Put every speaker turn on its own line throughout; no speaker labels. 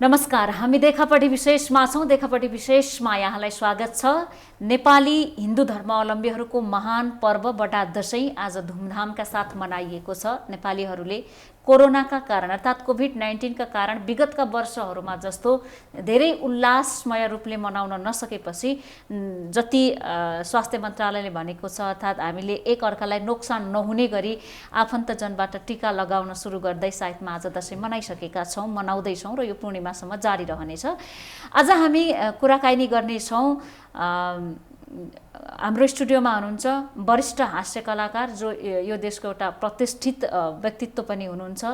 नमस्कार, हामी देखापट्टि विशेषमा छौँ। देखापट्टि विशेषमा यहाँलाई स्वागत छ। नेपाली हिन्दू धर्मावलम्बीहरूको महान पर्व बडा दशैँ आज धुमधामका साथ मनाइएको छ। नेपालीहरूले कोरोनाका कारण अर्थात् कोभिड-19 का कारण विगतका वर्षहरूमा जस्तो धेरै उल्लासमय रूपले मनाउन नसकेपछि जति स्वास्थ्य मन्त्रालयले भनेको छ अर्थात् हामीले एक अर्कालाई नोक्सान नहुने गरी आफन्तजनबाट टीका लगाउन सुरु गर्दै सायदमा आज दशैँ मनाइसकेका छौँ, मनाउँदैछौँ र यो पूर्णिमासम्म जारी रहनेछ। आज हामी कुराकानी गर्नेछौँ। हाम्रो स्टुडियोमा हुनुहुन्छ वरिष्ठ हास्य कलाकार जो यो देशको एउटा प्रतिष्ठित व्यक्तित्व पनि हुनुहुन्छ।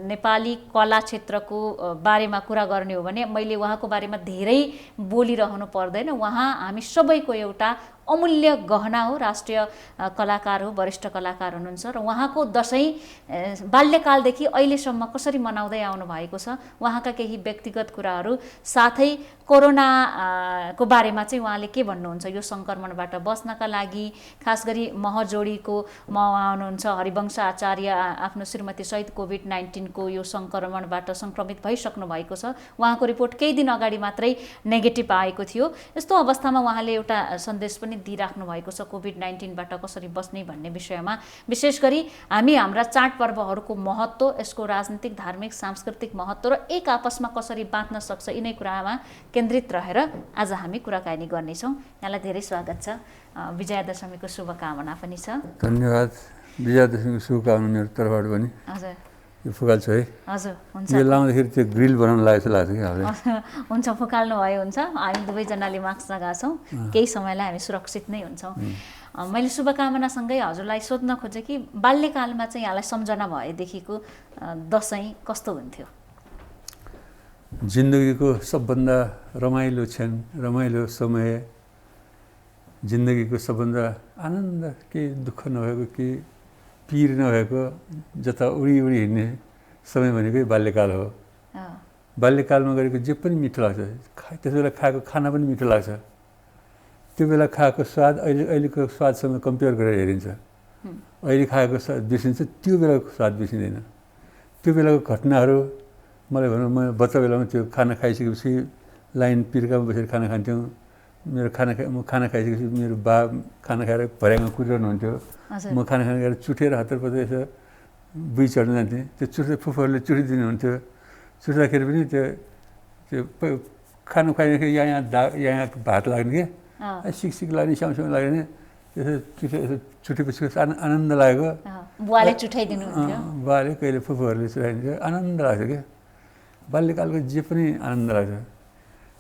नेपाली कला क्षेत्रको बारेमा कुरा गर्ने हो भने मैले उहाँको बारेमा धेरै बोलिरहनु पर्दैन। उहाँ हामी सबैको एउटा अमूल्य गहना हो, राष्ट्रिय कलाकार हो, वरिष्ठ कलाकार हुनुहुन्छ र उहाँको दशैँ बाल्यकालदेखि अहिलेसम्म कसरी मनाउँदै आउनु भएको छ, उहाँका केही व्यक्तिगत कुराहरू साथै कोरोनाको बारेमा चाहिँ उहाँले के भन्नुहुन्छ। यो सङ्क्रमणबाट बच्नका लागि खास गरी महजोडीको उहाँ हुनुहुन्छ हरिवंश आचार्य आफ्नो श्रीमतीसहित कोभिड-19 को यो सङ्क्रमणबाट सङ्क्रमित भइसक्नु भएको छ। उहाँको रिपोर्ट केही दिन अगाडि मात्रै नेगेटिभ आएको थियो। यस्तो अवस्थामा उहाँले एउटा सन्देश पनि दिइराख्नु भएको छ कोभिड-19 बाट कसरी बच्ने भन्ने विषयमा। विशेष गरी हामी हाम्रा चाडपर्वहरूको महत्त्व, यसको राजनीतिक, धार्मिक, सांस्कृतिक महत्त्व र एक आपसमा कसरी बाँच्न सक्छ यिनै कुरामा केन्द्रित रहेर आज हामी कुराकानी गर्नेछौँ। यहाँलाई धेरै स्वागत छ। विजयादशमीको शुभकामना पनि छ।
धन्यवाद। विजयादशमीको शुभकामना मेरो तर्फबाट पनि।
हजुर,
यो फुकाल्छु है।
हजुर, हुन्छ।
यो लाउँदाखेरि त्यो ग्रिल बनाउन लागेको लाग्छ कि हामीलाई।
हुन्छ, फुकाल्नु भयो, हुन्छ। हामी दुवैजनाले मास्क लगाएको छौँ, केही समयलाई हामी सुरक्षित नै हुन्छौँ। मैले शुभकामनासँगै हजुरलाई सोध्न खोजेँ कि बाल्यकालमा चाहिँ यहाँलाई सम्झना भएदेखिको दशैँ कस्तो हुन्थ्यो?
जिन्दगीको सबभन्दा रमाइलो क्षण, रमाइलो समय, जिन्दगीको सबभन्दा आनन्द, केही दुःख नभएको, केही पीर नभएको, जता उडी उडी हिँड्ने समय भनेकै बाल्यकाल हो। बाल्यकालमा गरेको जे पनि मिठो लाग्छ। त्यस बेला खाएको खाना पनि मिठो लाग्छ। त्यो बेला खाएको स्वाद अहिलेको स्वादसँग कम्पेयर गरेर हेरिन्छ। अहिले खाएको स्वाद बिर्सिन्छ, त्यो बेलाको स्वाद बिर्सिँदैन। त्यो बेलाको घटनाहरू मलाई भनौँ, म बच्चा बेलामा त्यो खाना खाइसकेपछि लाइन पिर्कामा बसेर खाना खान्थ्यौँ। म खाना खाइसकेपछि मेरो बा खाना खाएर भर्याङमा कुरिरहनुहुन्थ्यो। म खाना खाएर चुटेर हतार पतार यसो बुई चढ्न जान्थेँ। त्यो चुट्दै फुफूहरूले चुटी दिनुहुन्थ्यो। चुट्दाखेरि पनि त्यो खानु खुवाइँदाखेरि यहाँ भात लाग्ने क्या, सिक लाग्ने, स्याउस्याउ लाग्ने। त्यसो यसो चुटेपछि आनन्द लागेको।
बुवाले चुठाइदिनु हुन्थ्यो।
बुवाले कहिले फुफूहरूले चुठाइदिन्थ्यो। आनन्द लाग्छ क्या। बाल्यकालको जे पनि आनन्द लाग्छ।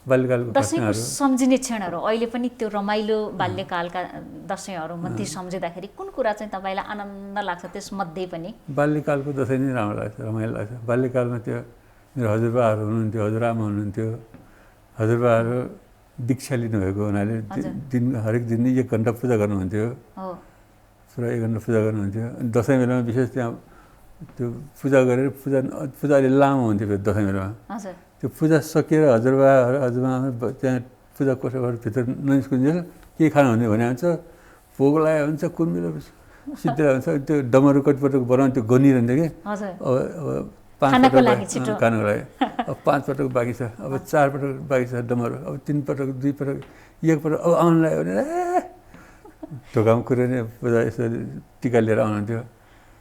बाल्यकालको
दशैँको सम्झिने क्षणहरू अहिले पनि त्यो रमाइलो बाल्यकालका दशैँहरू मध्ये सम्झिँदाखेरि कुन कुरा चाहिँ तपाईँलाई आनन्द लाग्छ त्यसमध्ये पनि?
बाल्यकालको दशैँ नै राम्रो लाग्छ, रमाइलो लाग्छ। बाल्यकालमा त्यो मेरो हजुरबाहरू हुनुहुन्थ्यो, हजुरआमा हुनुहुन्थ्यो। हजुरबाहरू दीक्षा लिनुभएको हुनाले हरेक दिन 1 घन्टा पूजा गर्नुहुन्थ्यो। पुरा 1 घन्टा पूजा गर्नुहुन्थ्यो। दशैँ बेलामा विशेष त्यहाँ त्यो पूजा गरेर पूजा अलि लामो हुन्थ्यो दशैँ बेलामा। त्यो पूजा सकिएर हजुरआमा त्यहाँ पूजा कोठाभित्र ननिस्कुन्जेल के खानु हुने भने हुन्छ, भोग लागेको हुन्छ, कुन बेला सिद्धिरहेको हुन्छ। त्यो डमरू कतिपटक बनाउनु, त्यो गनिरहन्थ्यो कि। अब 5 पटक खानुको लागि। अब 5 पटक बाँकी छ, अब 4 पटक बाँकी छ डमरू। अब 3 पटक, 2 पटक, 1 पटक अब आउनु लाग्यो भने ढोकामा कुरेर पूजा यसो टिका लिएर आउनुहुन्थ्यो।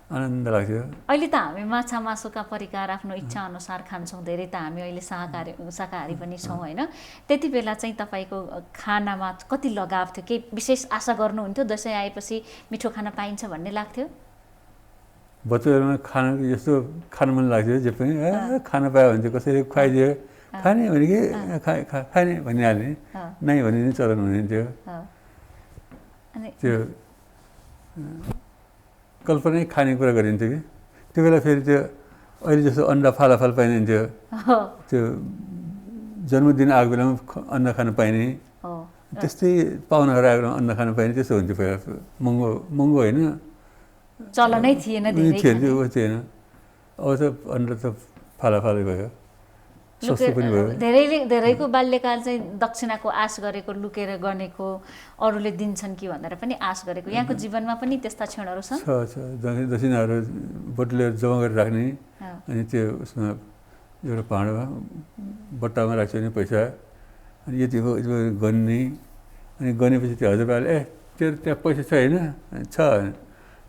आनन्द लाग्थ्यो।
अहिले त हामी माछा मासुका परिकार आफ्नो इच्छा अनुसार खान्छौँ। धेरै त हामी अहिले शाकाहारी पनि छौँ होइन। त्यति बेला चाहिँ तपाईँको खानामा कति लगाव थियो? केही विशेष आशा गर्नुहुन्थ्यो दसैँ आएपछि मिठो खाना पाइन्छ भन्ने लाग्थ्यो?
बच्चा बेलामा खाना यस्तो खानु मन लाग्थ्यो, जे पनि खाना पायो भने चाहिँ कसैले खुवाइदियो, खाने भने कि खाने भनिहाल्ने, नै भने नि चलन हुन्थ्यो। त्यो कल्पनै खाने कुरा गरिन्थ्यो कि। त्यो बेला फेरि त्यो अहिले जस्तो अन्डा फालाफाल पाइन्थ्यो। त्यो जन्मदिन आएको बेलामा अन्डा खान पाइने, त्यस्तै पाहुनाहरू आएको बेलामा अन्डा खान पाइने, त्यस्तो हुन्थ्यो पहिला। महँगो होइन,
चलनै थिएन,
थिएन। अब त अन्डा त फालाफालै भयो, सस्तो पनि भयो।
धेरैको बाल्यकाल चाहिँ दक्षिणाको आश गरेको, लुकेर गनेको, अरूले दिन्छन् कि भनेर पनि आश गरेको। यहाँको जीवनमा पनि त्यस्ता क्षणहरू छन्?
छ। दक्षिणाहरू बटुलेर जम्मा गरेर राख्ने, अनि त्यो उसमा एउटा भाँडोमा बट्टामा राख्छ भने पैसा, अनि यति हो गन्ने, अनि गनेपछि त्यो हजुरबाले तेरो त्यहाँ पैसा छ होइन, छ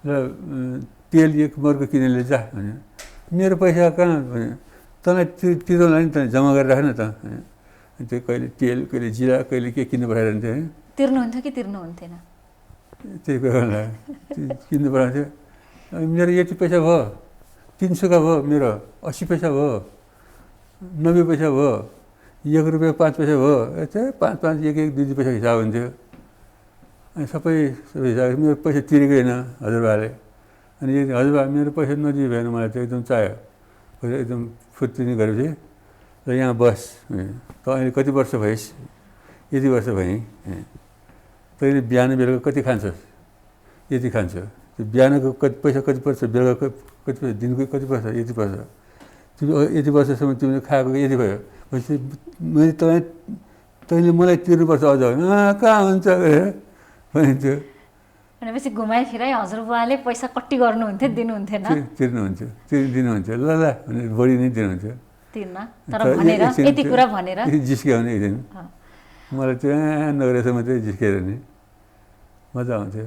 ल तेल एक मर्को किनेर जा भने, मेरो पैसा कहाँ भने, तँलाई तिर्दैन नि, तँ जम्मा गरेर राख्न त, त्यो कहिले तेल कहिले जिरा कहिले के किन्नु पठाइरहन्थ्यो होइन।
तिर्नुहुन्थ्यो कि तिर्नुहुन्थेन?
त्यही कुरा किन्नु पठाउँथ्यो। मेरो यति पैसा भयो, 300 का भयो, मेरो 80 पैसा भयो, 90 पैसा भयो, 1 रुपियाँ 5 पैसा भयो, यस्तै 5 1 2 पैसा हिसाब हुन्थ्यो। अनि सबै हिसाब मेरो पैसा तिरेको होइन हजुरबाले। अनि हजुरबा मेरो पैसा नदिए भएन, मलाई त एकदम चाहियो, पैसा एकदम फुर्तिनी गरेपछि र यहाँ बस, त अहिले कति वर्ष भइस्, यति वर्ष भएँ, तैँले बिहान बेलुका कति खान्छस्, यति खान्छ, त्यो बिहानको पैसा कति पर्छ, बेलुका कति पर्छ, दिनको कति पर्छ, यति पर्छ, तिमी यति वर्षसम्म तिमीले खाएको यति भयो भनेपछि मैले तैँले मलाई तिर्नुपर्छ अझ, कहाँ हुन्छ भनिन्थ्यो।
भनेपछि घुमाइ फिराइ हजुरबुवाले पैसा कट्टी गर्नुहुन्थ्यो, दिनुहुन्थेन?
तिर्नुहुन्थ्यो, दिनुहुन्थ्यो, ल ल भनेर बढी नै दिनुहुन्थ्यो
तिर्न, तर भनेर यति कुरा भनेर
जिस्क्यो भने एकदिन मलाई त्यहाँ नगरेसम्म मात्रै जिस्केर नि मजा आउँथ्यो।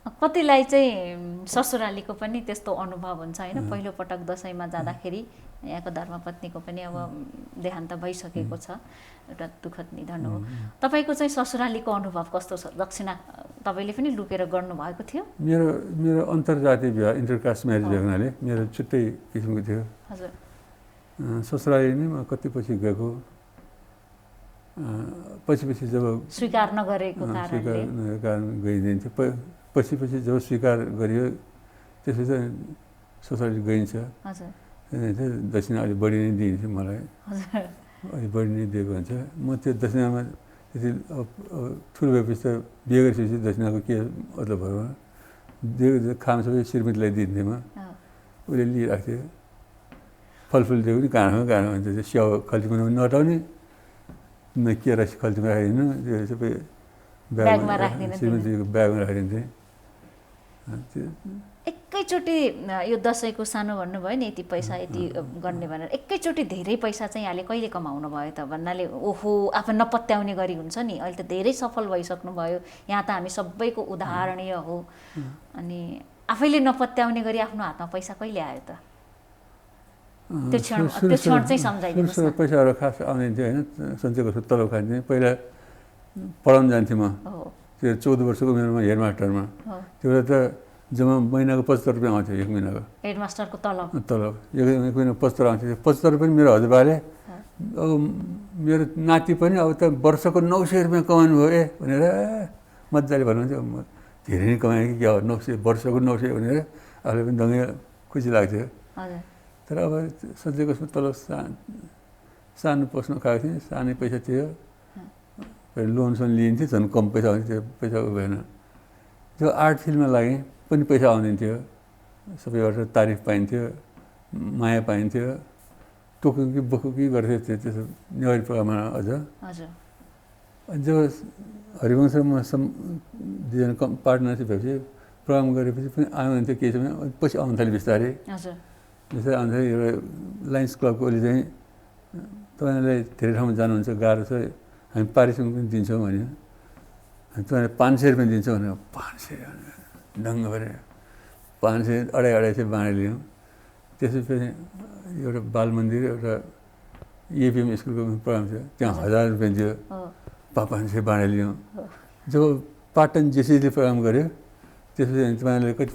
कतिलाई चाहिँ ससुरालीको पनि त्यस्तो अनुभव हुन्छ होइन, पहिलोपटक दसैँमा जाँदाखेरि यहाँको धर्मपत्नीको पनि अब देहान्त भइसकेको छ, एउटा दुःखद निधन हो। तपाईँको चाहिँ ससुरालीको अनुभव कस्तो छ? दक्षिणा तपाईँले पनि लुकेर गर्नुभएको थियो?
मेरो अन्तर्जातीय विवाह, इन्टरकास्ट म्यारेज भएको हुनाले मेरो छुट्टै किसिमको थियो।
हजुर।
ससुराली नै म कति पछि गएको, पछि जब
स्वीकार नगरेको
कारण गइदिन्थ्यो, पछि जब स्वीकार गरियो त्यसपछि ससुराली गइन्छ। दक्षिणा अलिक बढी नै दिइन्छ मलाई, अलिक बढी नै दिएको हुन्छ। म त्यो दक्षिणामा त्यति ठुलो भएपछि त बिहे गरेपछि दक्षिणाको के मतलब भयो, दिएको खाम सबै श्रीमतीलाई दिन्थेँ म, उसले लिइरहेको थियो। फलफुल दिएको पनि काँडो हुन्छ, त्यो स्याउ खल्तीमा नटाउने न के रहेछ खल्तीमा राखिदिनु, त्यो सबै
ब्यागमा राखिदिनु,
श्रीमतीको ब्यागमा राखिदिन्थेँ।
एकैचोटि यो दसैँको सानो भन्नुभयो नि यति पैसा यति गर्ने भनेर, एकैचोटि धेरै पैसा चाहिँ यहाँले कहिले कमाउनु भयो त भन्नाले ओहो आफू नपत्याउने गरी हुन्छ नि, अहिले त धेरै सफल भइसक्नु भयो, यहाँ त हामी सबैको उदाहरणीय हो, अनि आफैले नपत्याउने गरी आफ्नो हातमा पैसा कहिले आयो त? त्यो क्षण चाहिँ सम्झाइदिनुहोस् न।
पैसाहरू खास आउँदैन थियो होइन, सन्चयको तलब खान्थेँ। पहिला पढाउन जान्थेँ म, त्यो 14 वर्षको उमेरमा हेडमास्टरमा, त्यो बेला त जम्मा महिनाको 75 रुपियाँ आउँथ्यो, एक महिनाको
हेडमास्टरको तलब
एक महिना 75 आउँथ्यो। 75 पनि मेरो हजुरबाले अब मेरो नाति पनि अब त वर्षको 900 रुपियाँ कमाउनु भयो भनेर मजाले भन्नुहुन्थ्यो। म धेरै नै कमाएँ कि क्या हो, 900 वर्षको 900 भनेर आफूले पनि दङ्गै खुसी लाग्थ्यो। तर अब सधैँ कसमा तलब सानो पोस्टमा खाएको थिएँ, सानै पैसा थियो, लोनसोन लिइन्थ्यो, झन् कम पैसा आउँथ्यो, त्यो पैसा भएन। त्यो आर्ट फिल्डमा लागेँ पनि पैसा आउँदिन्थ्यो, सबैबाट तारिफ पाइन्थ्यो, माया पाइन्थ्यो, टोक्यो कि बोक्यो कि गर्थ्यो त्यसो नेवारी प्रोग्राममा। अझ जब हरिवंश र म दुईजना पार्टनरसिप भएपछि प्रोग्राम गरेपछि पनि आउनुहुन्थ्यो केही समय, पछि आउनु थाल्यो बिस्तारै आउँदाखेरि एउटा लायन्स क्लबको ओली चाहिँ तपाईँलाई धेरै ठाउँमा जानुहुन्छ, गाह्रो छ, हामी पारिश्रमिक पनि दिन्छौँ भन्यो, तपाईँलाई 500 रुपियाँ दिन्छौँ भनेर 500 ढङ्ग गरेर 500 250 बाँडेर लियौँ। त्यसपछि एउटा बाल मन्दिर एउटा एपिएम स्कुलको प्रोग्राम थियो, त्यहाँ 1000 रुपियाँ दियो, 500 बाँडेर लियौँ। जब पाटन जेसीले प्रोग्राम गऱ्यो त्यसपछि तपाईँलाई कति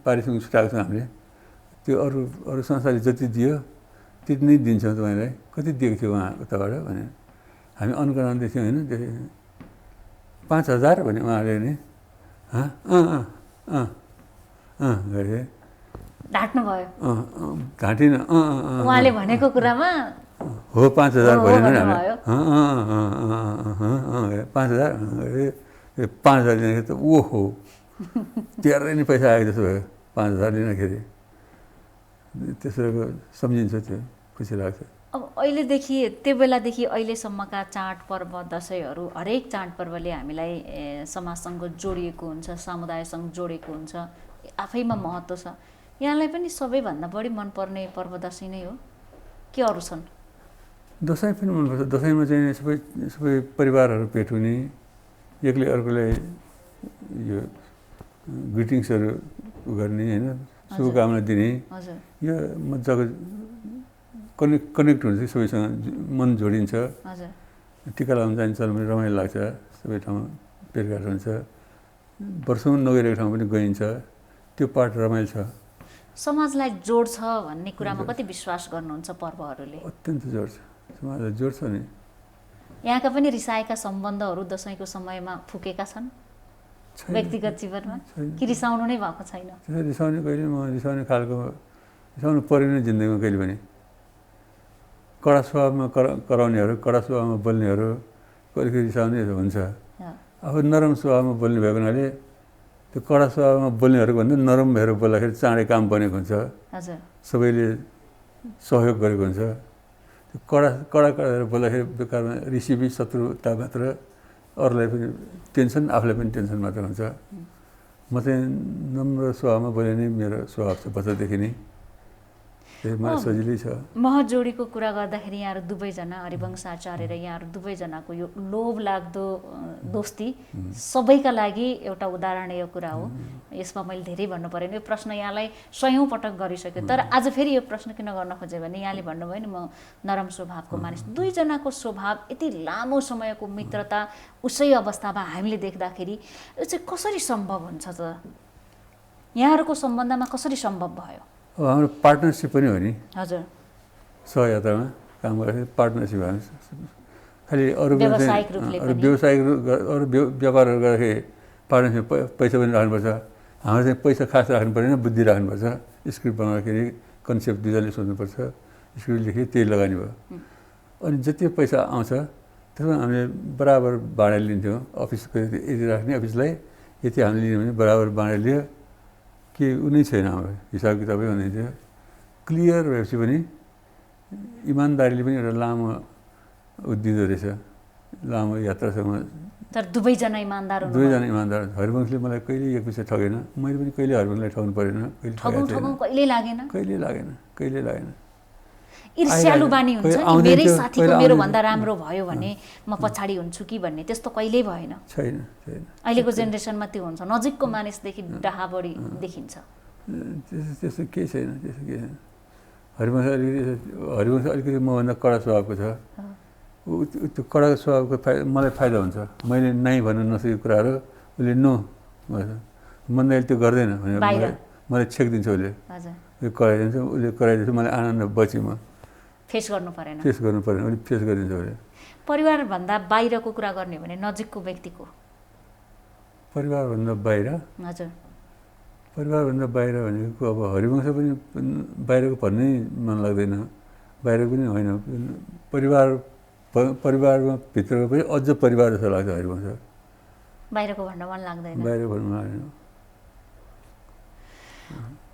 पारिश्रमिक छुट्याएको छ हामीले, त्यो अरू संस्थाले जति दियो त्यति नै दिन्छौँ तपाईँलाई, कति दिएको थियो उहाँ उताबाट भने हामी अनुकरण थियौँ होइन। त्यो 5000 भने उहाँले नि गरे
ढाँट्नु भयो,
घाँटिनँ,
उहाँले भनेको कुरामा
हो 5000 भनेन हामी, 5000 5000 दिँदाखेरि त ओहो धेरै नै पैसा आएको जस्तो भयो 5000 लिँदाखेरि। त्यसो सम्झिन्छ, त्यो खुसी लाग्छ।
अब अहिलेदेखि त्यो बेलादेखि अहिलेसम्मका चाडपर्व दसैँहरू हरेक चाडपर्वले हामीलाई समाजसँग जोडिएको हुन्छ, समुदायसँग जोडिएको हुन्छ, आफैमा महत्त्व छ। यहाँलाई पनि सबैभन्दा बढी मनपर्ने पर्व दसैँ नै हो के अरू छन्?
दसैँ पनि मनपर्छ। दसैँमा चाहिँ सबै परिवारहरू भेट हुने, एकले अर्कोलाई यो ग्रिटिङ्सहरू गर्ने होइन, शुभकामना दिने, यो मजाको कनेक्ट हुन्छ सबैसँग, मन जोडिन्छ। टिका लगाउन जान्छ, रमाइलो लाग्छ, सबै ठाउँमा भेटघाट हुन्छ, वर्षौँ नगइरहेको ठाउँ पनि गइन्छ, त्यो पार्ट रमाइलो छ।
समाजलाई जोड्छ भन्ने कुरामा कति विश्वास गर्नुहुन्छ पर्वहरूले?
अत्यन्त जोड्छ, समाजलाई जोड्छ नि।
यहाँका पनि रिसाएका सम्बन्धहरू दसैँको समयमा फुकेका छन् व्यक्तिगत जीवनमा कि रिसाउनु नै भएको छैन?
रिसाउने कहिले, म रिसाउने खालको रिसाउनु परेन जिन्दगीमा कहिले पनि। कडा स्वभावमा कराउनेहरू, कडा स्वभावमा बोल्नेहरू कहिले रिसाउने हुन्छ। अब नरम स्वभावमा बोल्ने भएको हुनाले त्यो कडा स्वभावमा बोल्नेहरूको भन्दा नरम भएर बोल्दाखेरि चाँडै काम बनेको हुन्छ, सबैले सहयोग गरेको हुन्छ। त्यो कडा भएर बोल्दाखेरि बेकारमा रिसिभी शत्रुता मात्र, अरूलाई पनि टेन्सन, आफूलाई पनि टेन्सन मात्र हुन्छ। म चाहिँ नम्र स्वभावमा बोले नै मेरो स्वभाव छ बच्चादेखि नै, मलाई सजिलै छ।
महजोडीको कुरा गर्दाखेरि यहाँहरू दुवैजना हरिवंश आचार्य र यहाँहरू दुवैजनाको यो लोभ लाग्दो दोस्ती सबैका लागि एउटा उदाहरणीय कुरा हो। यसमा मैले धेरै भन्नु परेन, यो प्रश्न यहाँलाई सयौँ पटक गरिसक्यो, तर आज फेरि यो प्रश्न किन गर्न खोजेँ भने यहाँले भन्नुभयो नि म नरम स्वभावको मानिस। दुईजनाको स्वभाव यति लामो समयको मित्रता उसै अवस्थामा हामीले देख्दाखेरि यो चाहिँ कसरी सम्भव हुन्छ त? यहाँहरूको सम्बन्धमा कसरी सम्भव भयो?
अब हाम्रो पार्टनरसिप पनि हो नि।
हजुर,
सहयात्रामा काम गर्दाखेरि पार्टनरसिप हामी खालि अरू
व्यावसायिक रूपले पनि
अरू व्यापारहरू गर्दाखेरि पार्टनरसिप पैसा पनि राख्नुपर्छ। हाम्रो चाहिँ पैसा खास राख्नु परेन, बुद्धि राख्नुपर्छ। स्क्रिप्ट बनाउँदाखेरि कन्सेप्ट दुईजनाले सोच्नुपर्छ, स्क्रिप्ट लेखेँ त्यही लगानी भयो। अनि जति पैसा आउँछ त्यसमा हामीले बराबर बाँडेर लिन्थ्यौँ। अफिसको यति राख्ने, अफिसलाई यति हामीले लिने भने बराबर बाँडेर लियो, के उनी छैन हाम्रो हिसाब किताबै हुँदैथ्यो। क्लियर भएपछि पनि इमान्दारीले पनि एउटा लामो दिँदो रहेछ, लामो यात्रासँग।
तर दुवैजना इमान्दार हुनु?
दुवैजना इमान्दार। हरिवंशले मलाई कहिले एक पैसा ठगेन, मैले पनि कहिले हरिवंशलाई ठग्नु परेन,
कहिले लागेन।
कहिले लागेन।
ईर्ष्यालु बानी हुन्छ नि, मेरै साथीको मेरो भन्दा राम्रो भयो भने म पछाडि हुन्छु कि भन्ने, त्यस्तो कहिल्यै भएन?
छैन।
अहिलेको जेनेरेसनमा त्यो हुन्छ, नजिकको मानिसदेखि डाहा बढी देखिन्छ।
त्यस्तो केही छैन। हरिवंश अलिकति मभन्दा कडा स्वभावको छ। त्यो कडा स्वभावको मलाई फाइदा हुन्छ। मैले नाइ भन्न नसकेको कुराहरू उसले नो भन्छ, मन्दाले त्यो गर्दैन भनेर मलाई छेकिदिन्छ। उसले कराइदिन्छ, उसले कराइदिन्छ, मलाई आनन्द बची, म
फेस गर्नु परेन।
उसले फेस गरिदिन्छ। उसले
परिवारभन्दा बाहिरको कुरा गर्ने भने नजिकको व्यक्तिको?
परिवारभन्दा बाहिर?
हजुर,
परिवारभन्दा बाहिर भनेको अब हरिवंश पनि बाहिरको भन्नै मन लाग्दैन, बाहिरको पनि होइन। परिवारमा भित्रको पनि अझ परिवार जस्तो लाग्छ हरिवंश।
बाहिरको भन्न मन लाग्दैन?
बाहिरको भन्नु लाग्दैन।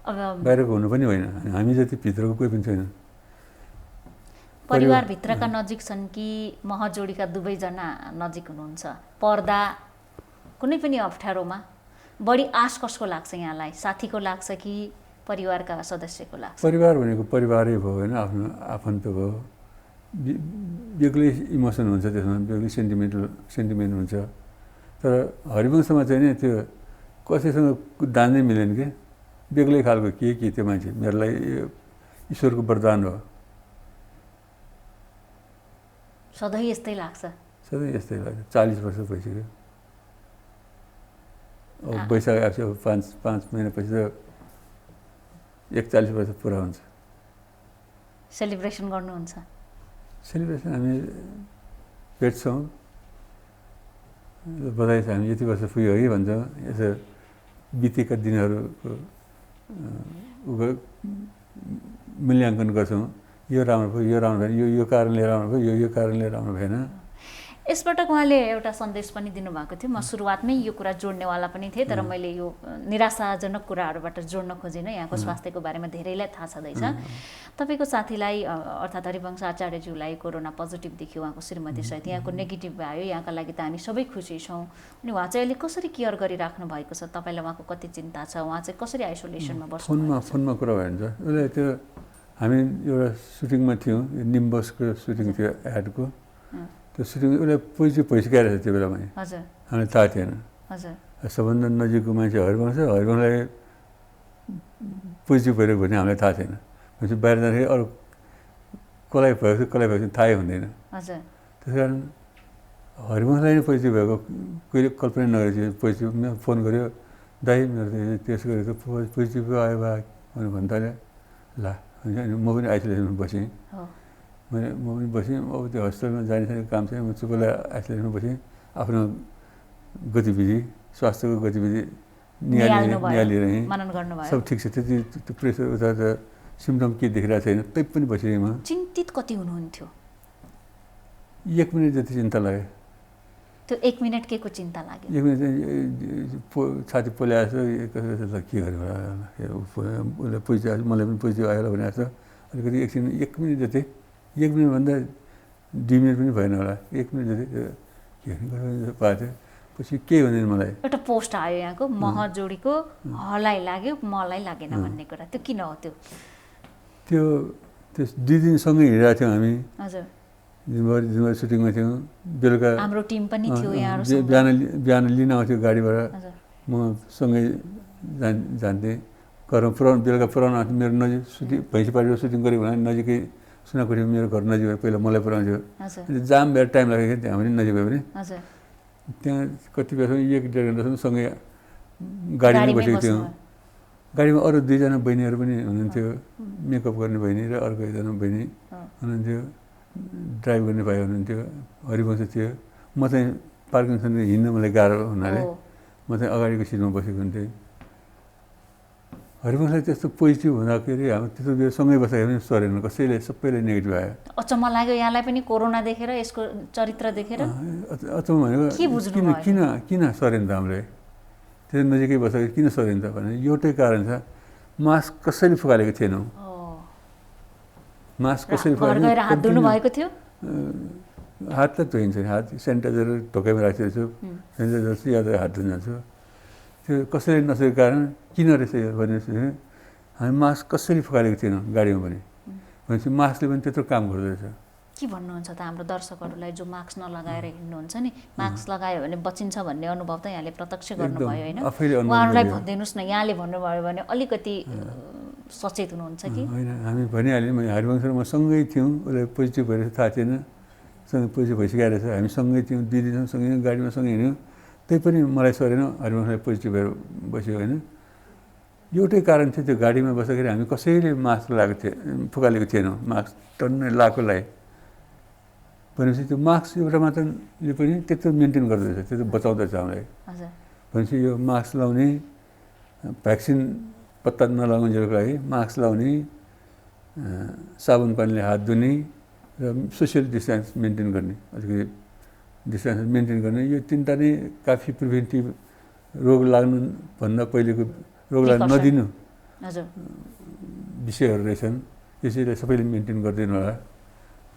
अब
बाहिरको हुनु पनि होइन, हामी जति भित्रको कोही पनि छैन।
परिवारभित्रका नजिक छन् कि महजोडीका दुवैजना नजिक हुनुहुन्छ? पर्दा कुनै पनि अप्ठ्यारोमा बढी आश कसको लाग्छ यहाँलाई? साथीको लाग्छ कि परिवारका सदस्यको लाग्छ?
परिवार भनेको परिवारै भयो होइन, आफ्नो आफन्त भयो। बेग्लै इमोसन हुन्छ त्यसमा, बेग्लै सेन्टिमेन्ट हुन्छ। तर हरिवंशमा चाहिँ नि त्यो कसैसँग दाँज्नै मिलेन कि, बेग्लै खालको के त्यो मान्छे मेरो लागि ईश्वरको वरदान हो।
सधैँ यस्तै लाग्छ?
सधैँ यस्तै लाग्छ। 40 वर्ष भइसक्यो। अब वैशाख आएपछि अब 5 महिनापछि त 41 वर्ष पुरा हुन्छ।
सेलिब्रेसन गर्नुहुन्छ?
सेलिब्रेसन हामी भेट्छौँ, बधाई छ, हामी यति वर्ष पुग्यो है भन्छौँ। यसो बितेका दिनहरूको मूल्याङ्कन गर्छौँ। यो राम्रो भयो, यो राम्रो भएन, यो कारणले राम्रो भयो, यो कारणले राम्रो भएन।
यसपटक उहाँले एउटा सन्देश पनि दिनुभएको थियो। म सुरुवातमै यो कुरा जोड्नेवाला पनि थिएँ, तर मैले यो निराशाजनक कुराहरूबाट जोड्न खोजिनँ। यहाँको स्वास्थ्यको बारेमा धेरैलाई थाहा छँदैछ। तपाईँको साथीलाई अर्थात् हरिवंश आचार्यज्यूलाई कोरोना पोजिटिभ देखियो, उहाँको श्रीमतीसहित। यहाँको नेगेटिभ आयो, यहाँका लागि त हामी सबै खुसी छौँ। अनि उहाँ चाहिँ अहिले कसरी केयर गरिराख्नु भएको छ? तपाईँलाई उहाँको कति चिन्ता छ? उहाँ चाहिँ कसरी आइसोलेसनमा बस्नु?
फोनमा कुरा भइन्छ उसले। त्यो हामी एउटा सुटिङमा थियौँ, निम्बसको सुटिङ थियो एडको। त्यो सुटिङ उसले पोजिटिभ भइसकेको रहेछ त्यो बेलामा।
हजुर,
हामीलाई थाहा थिएन।
हजुर,
सबभन्दा नजिकको मान्छे हरिवंशलाई पोजिटिभ भइरहेको भने हामीलाई थाहा थिएन। भनेपछि बाहिर जाँदाखेरि अरू कसलाई भएको थाहै हुँदैन।
हजुर,
त्यस कारण हरिवंशलाई नै पोजिटिभ भएको कहिले कल्पना नगरेको पोजिटिभ फोन गर्यो, दाइ मेरो टेस्ट गरेको पोजिटिभ आयो बा भनेर भन्दा ल अनि म पनि आइसोलेसनमा बसेँ। म पनि बसेँ। अब त्यो हस्पिटलमा जाने काम छैन, म चुपलाई आइसोलेसनमा बसेँ। आफ्नो गतिविधि, स्वास्थ्यको गतिविधि निहालिरहेँ। सब ठिक छ। त्यति त्यो प्रेसर उता सिम्टम के देखिरहेको छैन, तै पनि बसिरहेँ म।
चिन्तित कति हुनुहुन्थ्यो?
1 मिनट जति चिन्ता लाग्यो।
त्यो 1 मिनट के को चिन्ता लाग्यो?
1 मिनट चाहिँ छाती पोल्याएको छ, के गर्यो उसले पोजिटिभ आयो, मलाई पनि पोजिटिभ आयो होला भने जस्तो अलिकति एकछिन 1 मिनट जति, 1 मिनटभन्दा 2 मिनट पनि भएन होला, 1 मिनट जति के पाएको थियो। पछि केही हुँदैन मलाई।
एउटा पोस्ट आयो यहाँको, मह जोडीको हलाई लाग्यो मलाई लागेन भन्ने कुरा, त्यो किन हो? त्यो
2 दिनसँगै हिँडिरहेको थियौँ हामी।
हजुर,
दिनभरि सुटिङमा थियौँ। बेलुका
हाम्रो टिम पनि थियो यहाँहरुसँग।
बिहान लिन आउँथ्यो गाडीबाट, म सँगै जान्थेँ। बेलुका पुऱ्याउन आउँथ्यो मेरो नजिक। भैँसीपाटीको सुटिङ गऱ्यो भने नजिकै सुनाखुरीमा मेरो घर नजिक भयो, पहिला मलाई पुऱ्याउँथ्यो। जाम भएर टाइम लाग्यो क्या, त्यहाँ पनि नजिक भयो भने। त्यहाँ कति बेलासम्म 1-1.5 घन्टासम्म सँगै गाडीमा बसेको थियौँ। गाडीमा अरू 2जना बहिनीहरू पनि हुनुहुन्थ्यो, मेकअप गर्ने बहिनी र अर्को 1जना बहिनी हुनुहुन्थ्यो, ड्राइभ गर्ने भाइ हुनुहुन्थ्यो, हरिवंश थियो। म चाहिँ पार्किङसँग हिँड्न मलाई गाह्रो हुनाले म चाहिँ अगाडिको सिटमा बसेको हुन्थेँ। हरिवंशलाई त्यस्तो पोजिटिभ हुँदाखेरि हामी त्यस्तो बेला सँगै बसेको पनि सरेन, कसैले सबैले नेगेटिभ आयो।
अचम्म लाग्यो यहाँलाई पनि कोरोना देखेर, यसको चरित्र देखेर?
अचम्म भनेको किन सरेन त हामीले? त्यो नजिकै बसेको किन सरेन त भने एउटै कारण छ, मास्क कसैले फुकालेको थिएनौँ। मास्क कसैले
फुकालेको हात धुनु भएको थियो?
हात त धोइन्छ, हात सेनिटाइजर ढोकाइमा राखेको छु, सेनिटाइजर चाहिँ याद हात धुन जान्छु। त्यो कसैले नसकेको कारण किन रहेछ भनेपछि हामी मास्क कसैले फुकालेको थिएनौँ गाडीमा पनि। भनेपछि मास्कले पनि त्यत्रो काम गर्दो रहेछ।
के भन्नुहुन्छ त हाम्रो दर्शकहरूलाई जो मास्क नलगाएर हिँड्नुहुन्छ नि? मास्क लगायो भने बचिन्छ भन्ने अनुभव त यहाँले प्रत्यक्ष गर्नुभयो होइन? उहाँहरूलाई भनिदिनुहोस् न, यहाँले भन्नुभयो भने अलिकति सचेत हुनुहुन्छ कि?
होइन, हामी भनिहाल्यौँ। हरिवंश र म सँगै थियौँ, उसले पोजिटिभ भएर थाहा थिएन, सँगै पोजिटिभ भइसकेको रहेछ। हामी सँगै थियौँ, 2 दिनसम्म सँगै गाडीमा सँगै हिँड्यौँ। त्यही पनि मलाई सरेन, हरिवंशलाई पोजिटिभ भएर बस्यो होइन। एउटै कारण थियो, त्यो गाडीमा बस्दाखेरि हामी कसैले मास्क फुकालेको थिएनौँ। मास्क टन्नै लाएकोलाई भनेपछि त्यो मास्क एउटा मात्रले पनि त्यत्रो मेन्टेन गर्दो रहेछ, त्यत्रो बचाउँदो रहेछ हामीलाई। भनेपछि यो मास्क लाउने, भ्याक्सिन पत्ता नलाउनुको लागि मास्क लाउने, साबुन पानीले हात धुने र सोसियल डिस्टेन्स मेन्टेन गर्ने, अलिकति डिस्टेन्स मेन्टेन गर्ने, यो 3टा नै काफी प्रिभेन्टिभ रोग लाग्नुभन्दा पहिलेको रोग लाग्न नदिनु विषयहरू रहेछन्। त्यसैले सबैले मेन्टेन गरिदिनु होला,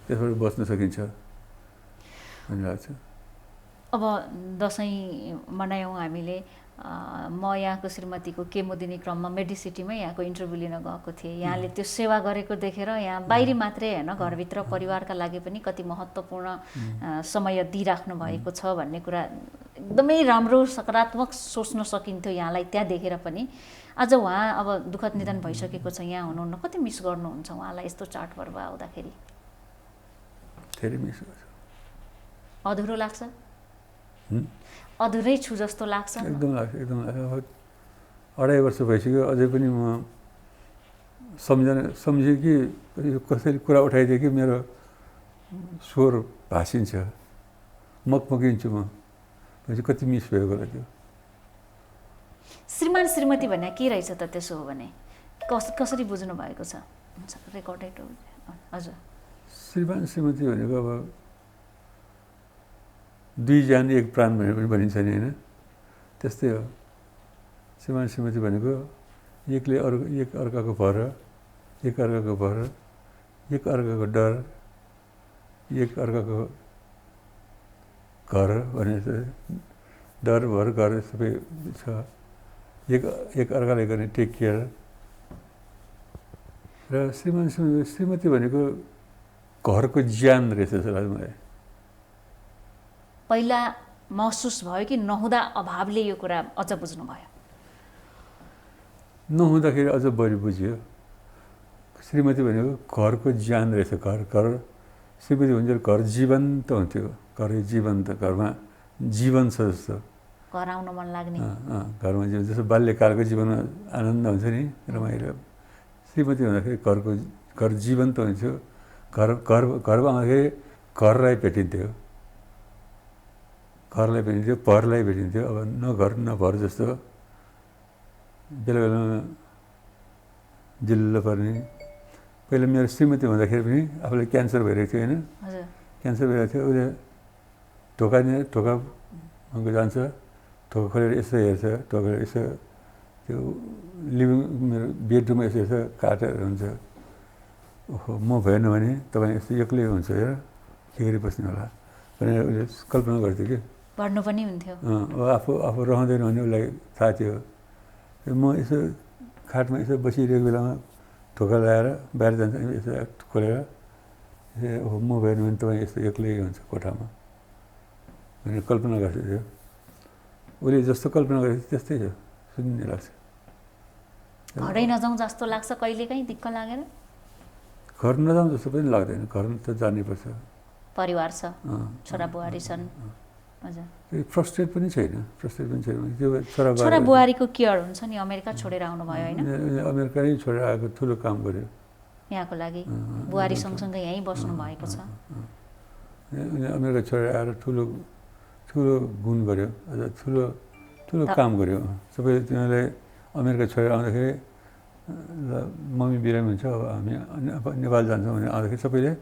त्यसबाट बच्न सकिन्छ भन्ने लाग्छ।
अब दसैँ मनायौँ हामीले। म यहाँको श्रीमतीको केमोदिने क्रममा मेडिसिटीमै यहाँको इन्टरभ्यू लिन गएको थिएँ। यहाँले त्यो सेवा गरेको देखेर यहाँ बाहिरी मात्रै होइन, घरभित्र परिवारका लागि पनि कति महत्त्वपूर्ण समय दिइराख्नु भएको छ भन्ने कुरा एकदमै राम्रो सकारात्मक सोच्न सकिन्थ्यो यहाँलाई त्यहाँ देखेर पनि। आज उहाँ अब दुःखद निधन भइसकेको छ, यहाँ हुनुहुन्न, कति मिस गर्नुहुन्छ उहाँलाई यस्तो चाडपर्व आउँदाखेरि?
धेरै मिस गर्छु।
अधुरो लाग्छ? अधुरै छु जस्तो लाग्छ?
एकदम लाग्छ, एकदम लाग्छ। 2.5 वर्ष भइसक्यो, अझै पनि म सम्झेँ कि कसैले कुरा उठाइदियो कि मेरो स्वर भाँसिन्छ, मकमकिन्छु म। भनेपछि कति मिस भएको होला त्यो।
श्रीमान श्रीमती भन्ने के रहेछ त त्यसो हो भने? कसरी बुझ्नु भएको छ? रेकर्डेड हो। हजुर,
श्रीमान श्रीमती भनेको अब दुई ज्यान एक प्राण भनेर पनि भनिन्छ नि होइन, त्यस्तै हो। श्रीमान श्रीमती भनेको एकले एक अर्काको भर, एक अर्काको भर, एक अर्काको डर, एक अर्काको घर भनेर डर भर घर सबै छ। एक अर्कालाई गर्ने टेक केयर। र श्रीमान श्रीमती भनेको घरको ज्यान रहेछ जस्तो लाग्छ मलाई।
पहिला महसुस भयो कि नहुँदा अभावले यो कुरा अझ बुझ्नुभयो?
नहुँदाखेरि अझ बढी बुझ्यो। श्रीमती भनेको घरको ज्यान रहेछ। घर श्रीमती हुन्छ घर जीवन्त हुन्थ्यो। घर जीवन्त, घरमा जीवन छ जस्तो,
घर आउन मन लाग्ने।
घरमा जीवन जस्तो बाल्यकालको जीवनमा आनन्द हुन्छ नि, रमाइलो। श्रीमती हुँदाखेरि घर जीवन्त हुन्थ्यो। घरमा आउँदाखेरि घरलाई भेटिन्थ्यो, भरलाई भेटिन्थ्यो। अब न घर न भर जस्तो बेला बेलामा जिल्लो पर्ने। पहिला मेरो श्रीमती हुँदाखेरि पनि आफूलाई क्यान्सर भइरहेको थियो होइन, क्यान्सर भइरहेको थियो। उसले ढोका जान्छ, ढोका खोलेर यसो हेर्छ, ढोका यसो त्यो लिभिङ मेरो बेडरुममा यसो हेर्छ, काटहरू हुन्छ। ओहो म भएन भने तपाईँ यस्तो एक्लै हुन्छ हेर, के गरी बस्ने होला भनेर उसले कल्पना गर्थ्यो कि
पढ्नु पनि हुन्थ्यो।
आफू रहँदैन भने उसलाई थाहा थियो। म यसो खाटमा यसो बसिरहेको बेलामा ढोका लगाएर बाहिर जान्छ, यसो खोलेर ओहो म भएन भने तपाईँ यस्तो एक्लै हुन्छ कोठामा भनेर कल्पना गर्थ्यो। उसले जस्तो कल्पना गरेको थियो त्यस्तै हो, सुन्ने लाग्छ।
घरै नजाउँ जस्तो लाग्छ कहिलेकाहीँ, दिक्क लागेर?
घर नजाउँ जस्तो पनि लाग्दैन, घर त जानैपर्छ।
परिवार छ, छोरा बुहारी छन्। हजुर,
फ्रस्ट्रेट पनि छैन त्यो
छोरा बुहारीको केयर हुन्छ नि। अमेरिका छोडेर आउनुभयो होइन?
अमेरिकै छोडेर आएको, ठुलो काम गर्यो
यहाँको लागि। बुहारी सँगसँगै यहीँ बस्नु भएको छ।
अमेरिका छोडेर आएर ठुलो गुण गर्यो, अझ ठुलो काम गर्यो। सबै तिनीहरूले अमेरिका छोडेर आउँदाखेरि मम्मी बिरामी हुन्छ, अब हामी नेपाल जान्छौँ भने आउँदाखेरि सबैले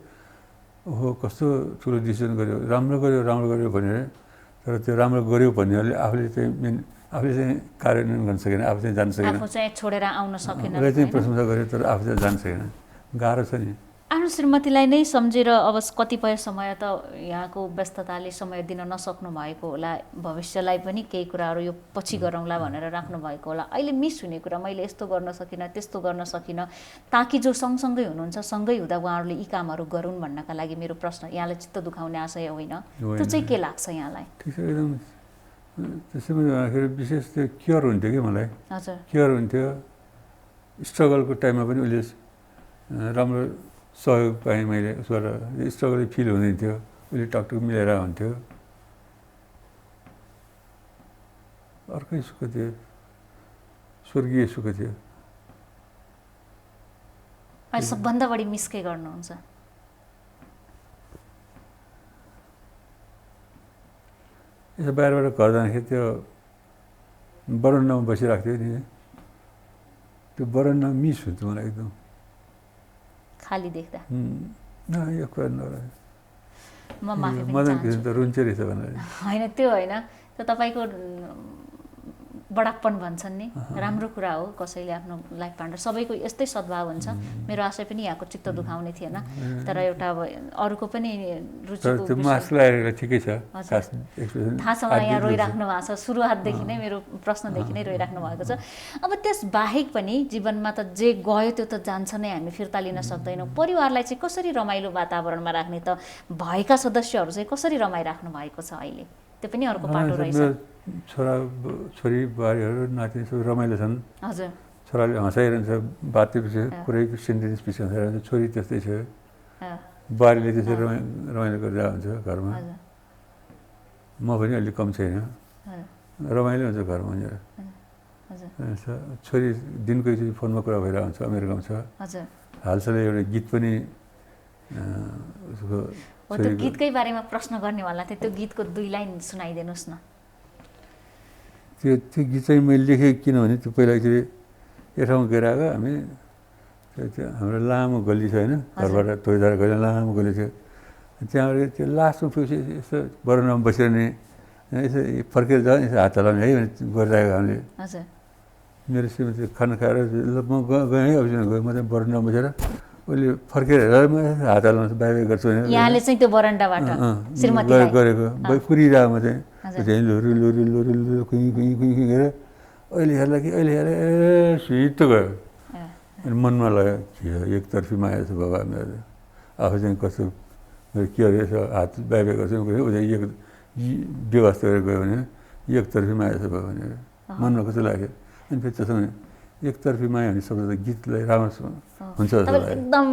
ओहो कस्तो ठुलो डिसिजन गर्यो, राम्रो गर्यो भनेर। तर त्यो राम्रो गर्यो भन्नेहरूले आफूले चाहिँ कार्यान्वयन गर्न सकेन, आफू चाहिँ जान सकेन।
आफू चाहिँ छोडेर आउन सकेन।
उसले चाहिँ प्रशंसा गर्यो तर आफू चाहिँ जान सकेन। गाह्रो छ नि।
आफ्नो श्रीमतीलाई नै सम्झेर अब कतिपय समय त यहाँको व्यस्तताले समय दिन नसक्नु भएको होला, भविष्यलाई पनि केही कुराहरू यो पछि गरौँला भनेर राख्नु भएको होला। अहिले मिस हुने कुरा, मैले यस्तो गर्न सकिनँ, त्यस्तो गर्न सकिनँ, ताकि जो सँगसँगै हुनुहुन्छ सँगै हुँदा उहाँहरूले यी कामहरू गरून् भन्नका लागि मेरो प्रश्न। यहाँलाई चित्त दुखाउने आशय होइन, त्यो चाहिँ के लाग्छ यहाँलाई?
ठिक छ, एकदम त्यसैमा भन्दाखेरि विशेष त्यो केयर हुन्थ्यो कि मलाई।
हजुर,
केयर हुन्थ्यो। स्ट्रगलको टाइममा पनि उसले राम्रो सहयोग पाएँ मैले, उसबाट स्ट्रगल फिल हुँदैन थियो। उसले टकटक मिलेर हुन्थ्यो। अर्कै सुख थियो, स्वर्गीय सुख थियो।
अहिले सबभन्दा बढी मिस के गर्नुहुन्छ?
यसो बाहिरबाट घर जाँदाखेरि त्यो बरन्डामा बसिरहेको थियो नि, त्यो बरन्डा मिस हुन्छ मलाई एकदम
खाली देख्दा।
यो कुरा नगर्नु,
म माफी पनि
मदन
चाहन्छु।
त रुन्छ रहेछ भनेर
होइन, त्यो होइन, त्यो तपाईँको बडाप्पन भन्छन् नि, राम्रो कुरा हो। कसैले आफ्नो लाइफ पार्टनर, सबैको यस्तै सद्भाव हुन्छ। मेरो आशय पनि यहाँको चित्त दुखाउने थिएन, तर एउटा अब अरूको पनि रुचिको
त्यो मास्क लगाएर ठिकै छ।
थाहा छ मलाई, यहाँ रोइराख्नु भएको छ, सुरुवातदेखि नै मेरो प्रश्नदेखि नै रोइराख्नु भएको छ। अब त्यस बाहेक पनि जीवनमा त जे गयो त्यो त जान्छ नै, हामी फिर्ता लिन सक्दैनौँ। परिवारलाई चाहिँ कसरी रमाइलो वातावरणमा राख्ने त, भएका सदस्यहरू चाहिँ कसरी रमाइराख्नु भएको छ अहिले? त्यो पनि अर्को पाटो रहेछ।
छोरी बुहारीहरू नाति सबै रमाइलो छन्।
हजुर,
छोराले हँसाइरहन्छ, बातै पछि कुरै सेन्टेन्स पछि हँसाइरहन्छ। छोरी त्यस्तै छ, बुहारीले त्यसरी रमाइलो गरिरहेको हुन्छ घरमा। म पनि अलिक कम छैन, रमाइलो हुन्छ घरमा। छोरी दिनको एकचोटि फोनमा कुरा भइरहेको हुन्छ, अमेरिकामा छ। हालसालै एउटा गीत पनि उसको
त्यो गीतकै बारेमा प्रश्न गर्नेवाला थिएँ। त्यो गीतको 2 लाइन सुनाइदिनुहोस् न।
त्यो गीत चाहिँ मैले लेखेँ किनभने त्यो पहिला एकचोटि एक ठाउँमा गएर आएको हामी, त्यो हाम्रो लामो गल्ली छ होइन, घरबाट तोइदार गएर लामो गल्ली थियो। त्यहाँबाट त्यो लास्टमा पुगेपछि यसो बरन्डामा बसेर नि यसो फर्केर जाऊ यसो हात हलाउने है भने गरिरहेको हामीले मेरो श्रीमती खाना खाएर ल म गएँ है अफिसमा गएँ म चाहिँ बरन्डामा बसेर उसले फर्केर हेरेर म हात हलाउँछ बाई बाई गर्छु भने
यहाँले चाहिँ त्यो बरन्डाबाट
गरेको कुरिरहेको म चाहिँ लुरु लुरु लुरु लुरु कुइँ कुइँ कुइँ कुइँ गरेर अहिले हेर्ला कि अहिले हेरेर ए सिट गयो अनि मनमा लाग्यो के हो एकतर्फी माया छ बाबा मेरो आफू चाहिँ कस्तो के अरे यसो हात बाई बाई गर्छु ऊ चाहिँ एक व्यवस्था गरेर गयो भने एकतर्फी माया छ बाबा भनेर मनमा कस्तो लाग्यो अनि फेरि त्यसो भने एकतर्फी माया भन्ने शब्द त गीतलाई राम्रो हुन्छ जस्तो लाग्यो
एकदम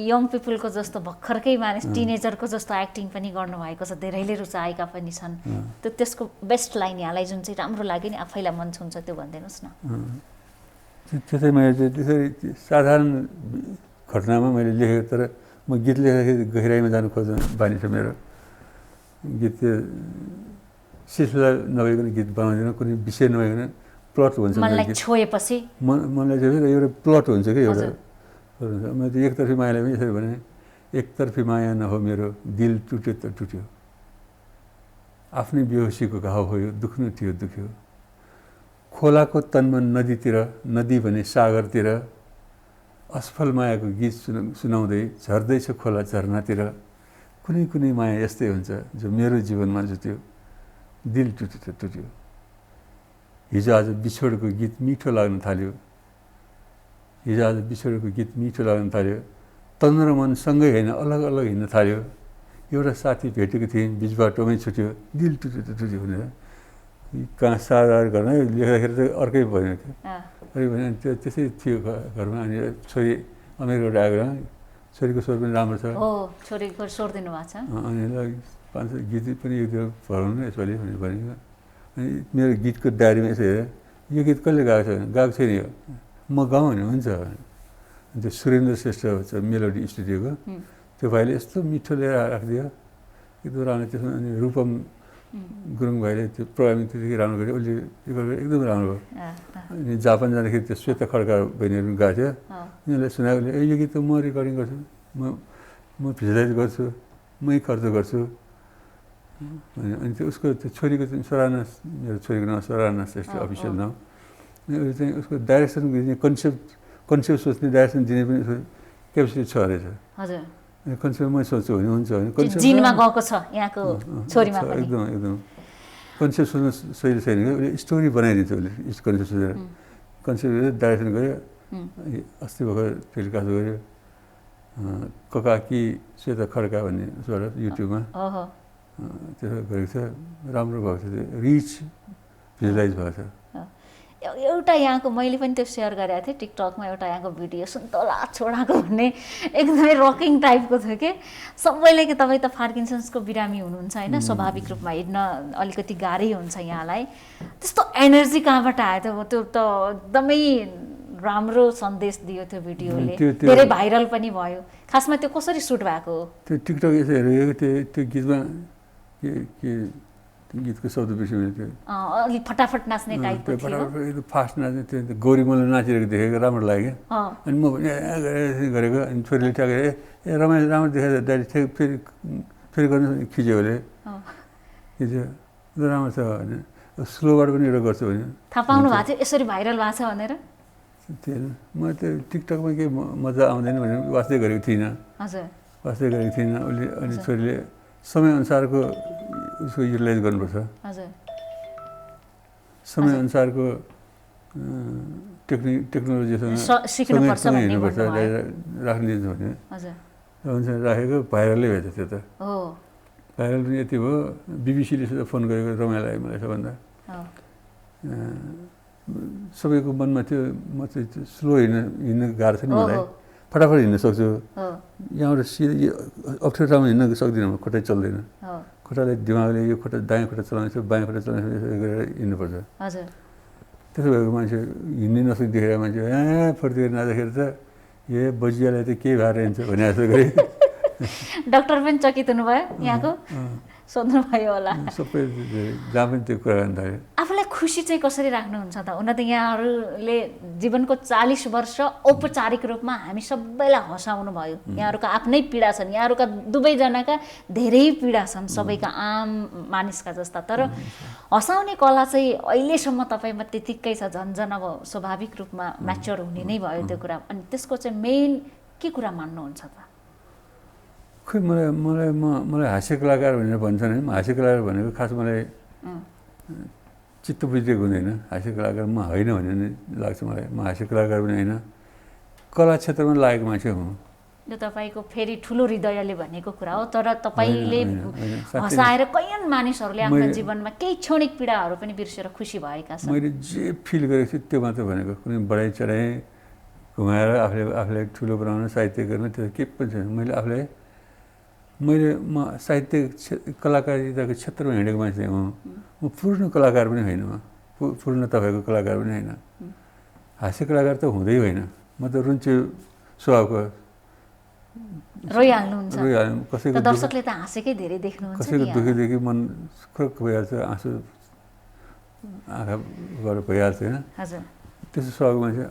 यङ पिपुलको जस्तो भर्खरकै मानिस टिनेजरको जस्तो एक्टिङ पनि गर्नुभएको छ धेरैले रुचाएका पनि छन् त्यसको बेस्ट लाइन यहाँलाई जुन चाहिँ राम्रो लाग्यो नि आफैलाई मन छुन्छ त्यो भनिदिनुहोस् न
त्यसै मैले चाहिँ त्यसरी साधारण घटनामा मैले लेखेको तर म गीत लेख्दाखेरि गहिराइमा जानु खोज्नु बानी छ मेरो गीत त्यो सिलसिला नभइकन गीत बनाउँदैन कुनै विषय नभइकन प्लट हुन्छ
मनलाई छोएपछि
मनलाई चाहिँ एउटा प्लट हुन्छ कि एउटा मैले त्यो एकतर्फी मायालाई पनि यसरी भने एकतर्फी माया नहो मेरो दिल टुट्यो त टुट्यो आफ्नै बेहोसीको घाउ हो यो दुख्नु थियो दुख्यो खोलाको तनमा नदीतिर नदी भने सागरतिर असफल मायाको गीत सुनाउँदै झर्दैछ खोला झरनातिर कुनै कुनै माया यस्तै हुन्छ जो मेरो जीवनमा जुट्यो दिल टुट्यो त टुट्यो हिजो आज बिछोडको गीत मिठो लाग्न थाल्यो हिजो आज बिछोडको गीत मिठो लाग्न थाल्यो तन र मन सँगै होइन अलग अलग हिँड्न थाल्यो एउटा साथी भेटेको थिएँ बिच बाटोमै छुट्यो दिल टुट्यो त टुट्यो भनेर कहाँ सारा घरमा लेख्दाखेरि त अर्कै भयो अर्कै भने त्यो त्यसै थियो घरमा अनि छोरी अमेरिकाबाट आएको छोरीको स्वर पनि राम्रो छ
छोरीको स्वर दिनुभएको छ
अनि ल गीत पनि एक दुई भराउनु यसपालि भनेर भनेको अनि मेरो गीतको डायरीमा यसो हेरेँ यो गीत कसले गाएको छ भने गाएको छैन यो म गाउँ भने हुन्छ अनि त्यो सुरेन्द्र श्रेष्ठ छ मेलोडी स्टुडियोको त्यो भाइले यस्तो मिठो लिएर राखिदियो एकदम राम्रो त्यसमा अनि रूपम गुरुङ भाइले त्यो प्रोग्रामिङ त्यतिकै राम्रो गर्यो उसले त्यो गरेर एकदम राम्रो भयो अनि जापान जाँदाखेरि त्यो श्वेता खड्का बहिनीहरू पनि गएको थियो उनीहरूले सुनाएको ए यो गीत त म रेकर्डिङ गर्छु म भिजुलाइज गर्छु मै खर्च गर्छु अनि त्यो उसको त्यो छोरीको चाहिँ सराहना मेरो छोरीको नाम सराहना श्रेष्ठ अफिसियल नाम उसले चाहिँ उसको डाइरेक्सन दिने कन्सेप्ट सोच्ने डाइरेक्सन दिने पनि उसको क्यापेसिटी छ रहेछ कन्सेप्ट मै सोच्छु भने हुन्छ भने
जिनमा गएको छ यहाँको छोरीमा पनि
एकदम एकदम कन्सेप्ट सोच्न सही छैन कि उसले स्टोरी बनाइदिन्छ उसले कन्सेप्ट सोचेर कन्सेप्ट डाइरेक्सन गर्यो अस्ति भर्खर टेलिकास्ट गर्यो ककाकी श्वेता खड्का भन्ने उसबाट युट्युबमा त्यसो गरेको छ राम्रो भएको छ त्यो रिच भिजुलाइज भएको छ
एउटा यहाँको मैले पनि त्यो सेयर गरेको थिएँ टिकटकमा एउटा यहाँको भिडियो सुन्तला छोडाको भन्ने एकदमै रकिङ टाइपको थियो कि सबैले कि तपाईँ त पार्किन्सन्सको बिरामी हुनुहुन्छ होइन स्वाभाविक रूपमा हिँड्न अलिकति गाह्रै हुन्छ यहाँलाई त्यस्तो एनर्जी कहाँबाट आयो त्यो त एकदमै राम्रो सन्देश दियो त्यो भिडियोले धेरै भाइरल पनि भयो खासमा त्यो कसरी सुट भएको हो
त्यो टिकटक यसो हेरेको त्यो गीतमा के गीतको शब्द बिर्सियो त्यो
अलिक फटाफट नाच्ने टाइपको थियो
फटाफट एकदम फास्ट नाच्ने त्यो गौरी मलाई नाचिरहेको देखेको राम्रो लाग्यो अनि म गरेको अनि छोरीले ट्याकेर ए रमाइलो राम्रो देखाएको ड्याडी फेरि गर्नु खिच्यो भने खिच्यो राम्रो छ भने स्लोबाट पनि एउटा गर्छु भने
थाहा पाउनु भएको थियो यसरी भाइरल भएको छ भनेर
थिएन म त्यो टिकटकमा केही मजा आउँदैन भनेर वास्तै गरेको थिइनँ वास्तै गरेको थिइनँ उसले अनि छोरीले समयअनुसारको उसको युटिलाइज गर्नुपर्छ समयअनुसारको टेक्नोलोजीसँग सँगै हिँड्नुपर्छ राख्नु दिन्छ भने अनुसार राखेको भाइरलै भएछ त्यो त भाइरल पनि यति भयो बिबिसीले फोन गरेको रमाइलो आयो मलाई सबभन्दा सबैको मनमा त्यो म चाहिँ स्लो हिँड्न गाह्रो छ नि मलाई फटाफट हिँड्न सक्छु यहाँबाट सिधै अप्ठ्यारो ठाउँमा हिँड्न सक्दिनँ म खुट्टै चल्दैन खुट्टाले दिमागले यो खुट्टा दायाँ खुट्टा चलाउँछु बायाँ खुट्टा चलाउँछु यसो गरेर हिँड्नुपर्छ त्यसो भएको मान्छे हिँड्नै नसक्ने देखेर मान्छे फर्केर नाच्दाखेरि त ए बजियालाई त केही भएर हिँड्छ भने जस्तो गरेँ
डाक्टर पनि चकित हुनुभयो यहाँको सोध्नुभयो होला
सबै जहाँ पनि त्यो कुरा गर्न थाल्यो
आफूलाई खुसी चाहिँ कसरी राख्नुहुन्छ त? हुन त यहाँहरूले जीवनको 40 वर्ष औपचारिक रूपमा हामी सबैलाई हँसाउनु भयो। यहाँहरूका आफ्नै पीडा छन्, यहाँहरूका दुवैजनाका धेरै पीडा छन्, सबैका आम मानिसका जस्ता। तर हँसाउने कला चाहिँ अहिलेसम्म तपाईँमा त्यतिकै छ, झन्झन अब स्वाभाविक रूपमा म्याच्योर हुने नै भयो त्यो कुरा। अनि त्यसको चाहिँ मेन के कुरा मान्नुहुन्छ त?
खै मलाई हास्य कलाकार भनेर भन्छन् है। हास्य कलाकार भनेको खास मलाई चित्त बुझेको हुँदैन। हास्य कलाकार म होइन भन्ने लाग्छ मलाई। म हास्य कलाकार पनि होइन, कला क्षेत्रमा लागेको मान्छे हुँ।
यो तपाईँको फेरि ठुलो हृदयले भनेको कुरा हो। तर तपाईँले हँसाएर कैयन मानिसहरूले आफ्नो जीवनमा केही क्षणिक पीडाहरू पनि बिर्सेर खुसी भएका छन्।
मैले जे फिल गरेको छु त्यो मात्र भनेको। कुनै बढाइ चढाइ घुमाएर आफूलाई ठुलो बनाउन, साहित्य गर्न, त्यो के पनि छैन। म साहित्य कलाकारिताको क्षेत्रमा हिँडेको मान्छे हुँ। म पूर्ण कलाकार पनि होइन, म पूर्ण तपाईँको कलाकार पनि होइन। हास्य कलाकार त हुँदै होइन। म त रुन्चे स्वभावको।
रोइहाल्नुहुन्छ?
कसैको
दर्शकले त हाँसेकै धेरै देख्नुहुन्छ।
कसैको दुःखदेखि मन खुरक भइहाल्छ, आँसु आँखा गएर भइहाल्छ होइन।
हजुर,
त्यस्तो स्वभावको मान्छे।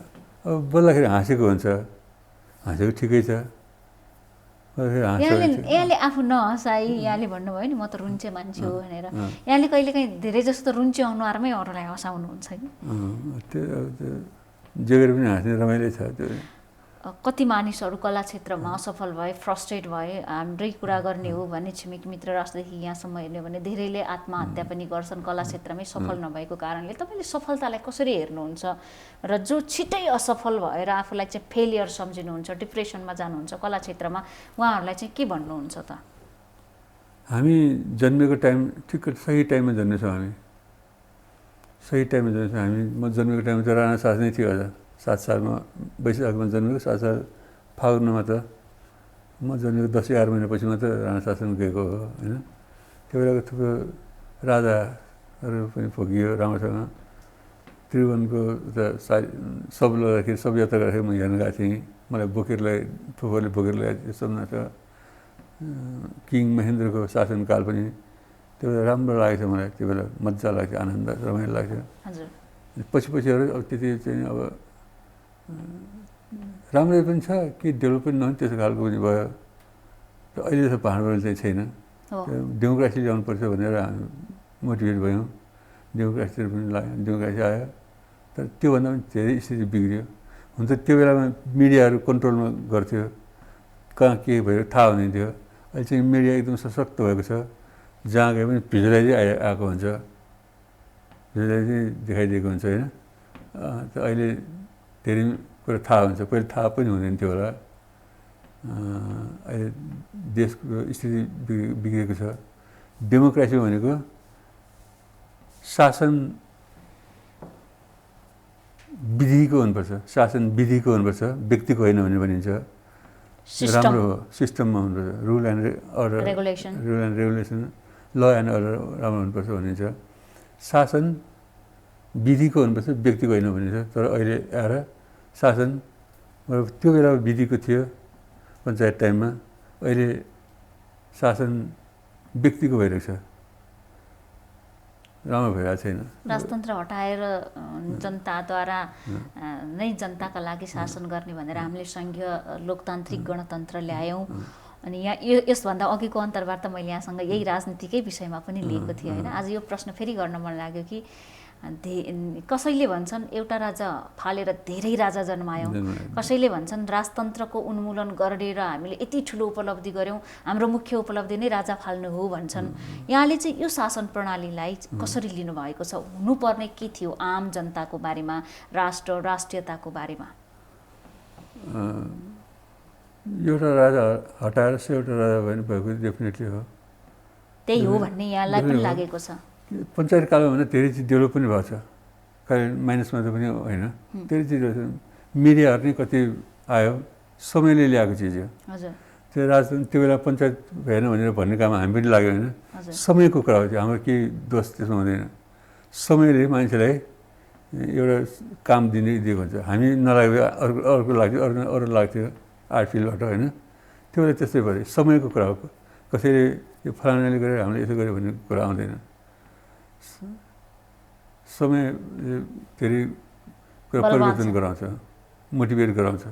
अब बोल्दाखेरि हाँसेको हुन्छ, हाँसेको ठिकै छ।
यहाँले आफू नहँसाई यहाँले भन्नुभयो नि म त रुन्चे मान्छे हो भनेर। यहाँले कहिलेकाहीँ धेरै जस्तो रुन्चे अनुहारमै अरूलाई हँसाउनुहुन्छ कि?
त्यो जे गरे पनि हाँस्ने रमाइलो छ त्यो।
कति मानिसहरू कला क्षेत्रमा असफल भए, फ्रस्ट्रेट भए। हाम्रै कुरा गर्ने हो भने छिमेकी मित्र राष्ट्रदेखि यहाँसम्म हेर्ने हो भने धेरैले आत्महत्या पनि गर्छन् कला क्षेत्रमै सफल नभएको कारणले। तपाईँले सफलतालाई कसरी हेर्नुहुन्छ? र जो छिटै असफल भएर आफूलाई चाहिँ फेलियर सम्झिनुहुन्छ, डिप्रेसनमा जानुहुन्छ कला क्षेत्रमा, उहाँहरूलाई चाहिँ के भन्नुहुन्छ त?
हामी जन्मेको टाइम ठिक सही टाइममा जन्मेछौँ। हामी सही टाइममा जन्मेछौँ। म जन्मेको टाइममा त राणा शासन नै थियो। अझ 7 सालमा वैशाखमा जन्मेको, 7 साल फागुनमा त म जन्मेको 10-11 महिनापछि मात्र राणा शासन गएको हो होइन। त्यो बेलाको थुप्रो राजाहरू पनि भोगियो राम्रोसँग। त्रिभुवनको त सब लग्दाखेरि, सब यात्रा गर्दाखेरि म हेर्न गएको थिएँ। मलाई फुपूले बोकेर ल्याएको सम्झना छ। किङ महेन्द्रको शासनकाल पनि त्यो बेला राम्रो लागेको छ मलाई। त्यो बेला मजा लाग्थ्यो, आनन्द, रमाइलो लाग्थ्यो। पछि अब त्यति चाहिँ अब राम्रै पनि छ कि डेभलप पनि नहुने त्यस्तो खालको पनि भयो। अहिले जस्तो भाँडबल चाहिँ छैन। डेमोक्रेसी ल्याउनुपर्छ भनेर हामी मोटिभेट भयौँ। डेमोक्रेसीहरू पनि लाग्यो, डेमोक्रेसी आयो। तर त्योभन्दा पनि धेरै स्थिति बिग्रियो। हुन त त्यो बेलामा मिडियाहरू कन्ट्रोलमा गर्थ्यो, कहाँ के भयो थाहा हुँदैन थियो। अहिले चाहिँ मिडिया एकदम सशक्त भएको छ। जहाँ गए पनि भिजुलाइजै आएको हुन्छ, भिजुलाइजै देखाइदिएको हुन्छ होइन। अहिले धेरै कुरा थाहा हुन्छ, पहिले थाहा पनि हुँदैन थियो होला। अहिले देशको स्थिति बिग्रेको छ। डेमोक्रेसी भनेको शासन विधिको हुनुपर्छ, शासन विधिको हुनुपर्छ, व्यक्तिको होइन भनेर भनिन्छ। राम्रो हो, सिस्टममा हुनुपर्छ। Rule and regulation, law and order राम्रो हुनुपर्छ भनिन्छ। शासन विधिको हुनुपर्छ, व्यक्तिको होइन भनिन्छ। तर अहिले आएर शासन त्यो बेला विधिको थियो पञ्चायत टाइममा, अहिले शासन व्यक्तिको भइरहेको छ, राम्रो भइरहेको छैन।
राजतन्त्र हटाएर जनताद्वारा नै जनताका लागि शासन गर्ने भनेर हामीले सङ्घीय लोकतान्त्रिक गणतन्त्र ल्यायौँ। अनि यहाँ यसभन्दा अघिको अन्तर्वार्ता मैले यहाँसँग यही राजनीतिकै विषयमा पनि लिएको थिएँ होइन। आज यो प्रश्न फेरि गर्न मन लाग्यो कि कसैले भन्छन् एउटा राजा फालेर धेरै राजा जन्मायौँ, कसैले भन्छन् राजतन्त्रको उन्मूलन गरेर हामीले यति ठुलो उपलब्धि गऱ्यौँ, हाम्रो मुख्य उपलब्धि नै राजा फाल्नु हो भन्छन्। यहाँले चाहिँ यो शासन प्रणालीलाई कसरी लिनुभएको छ? हुनुपर्ने के थियो आम जनताको बारेमा, राष्ट्रियताको बारेमा?
एउटा राजा हटाएर एउटा राजा भएको डेफिनेटली हो।
त्यही हो भन्ने यहाँलाई पनि लागेको छ?
पञ्चायत कालमा भन्दा धेरै चिज डेभलप पनि भएको छ, माइनसमा त पनि होइन। धेरै चिज मिडियाहरू नै कति आयो, समयले ल्याएको चिज हो। त्यो राजतन्त्र त्यो बेला पञ्चायत भएन भनेर भन्ने काम हामी पनि लाग्यो होइन। समयको कुरा हो त्यो, हाम्रो केही दोष त्यसमा हुँदैन। समयले मान्छेलाई एउटा काम दिएको हुन्छ। हामी नलाग्यो अर्को लाग्थ्यो, अरू लाग्थ्यो आर्ट फिल्डबाट होइन। त्यो बेला त्यस्तै भयो, समयको कुरा हो। कसैले यो फलानाले गरेर हामीले यसो गर्यो भन्ने कुरा आउँदैन। समय धेरै कुरा परिवर्तन गराउँछ, मोटिभेट गराउँछ।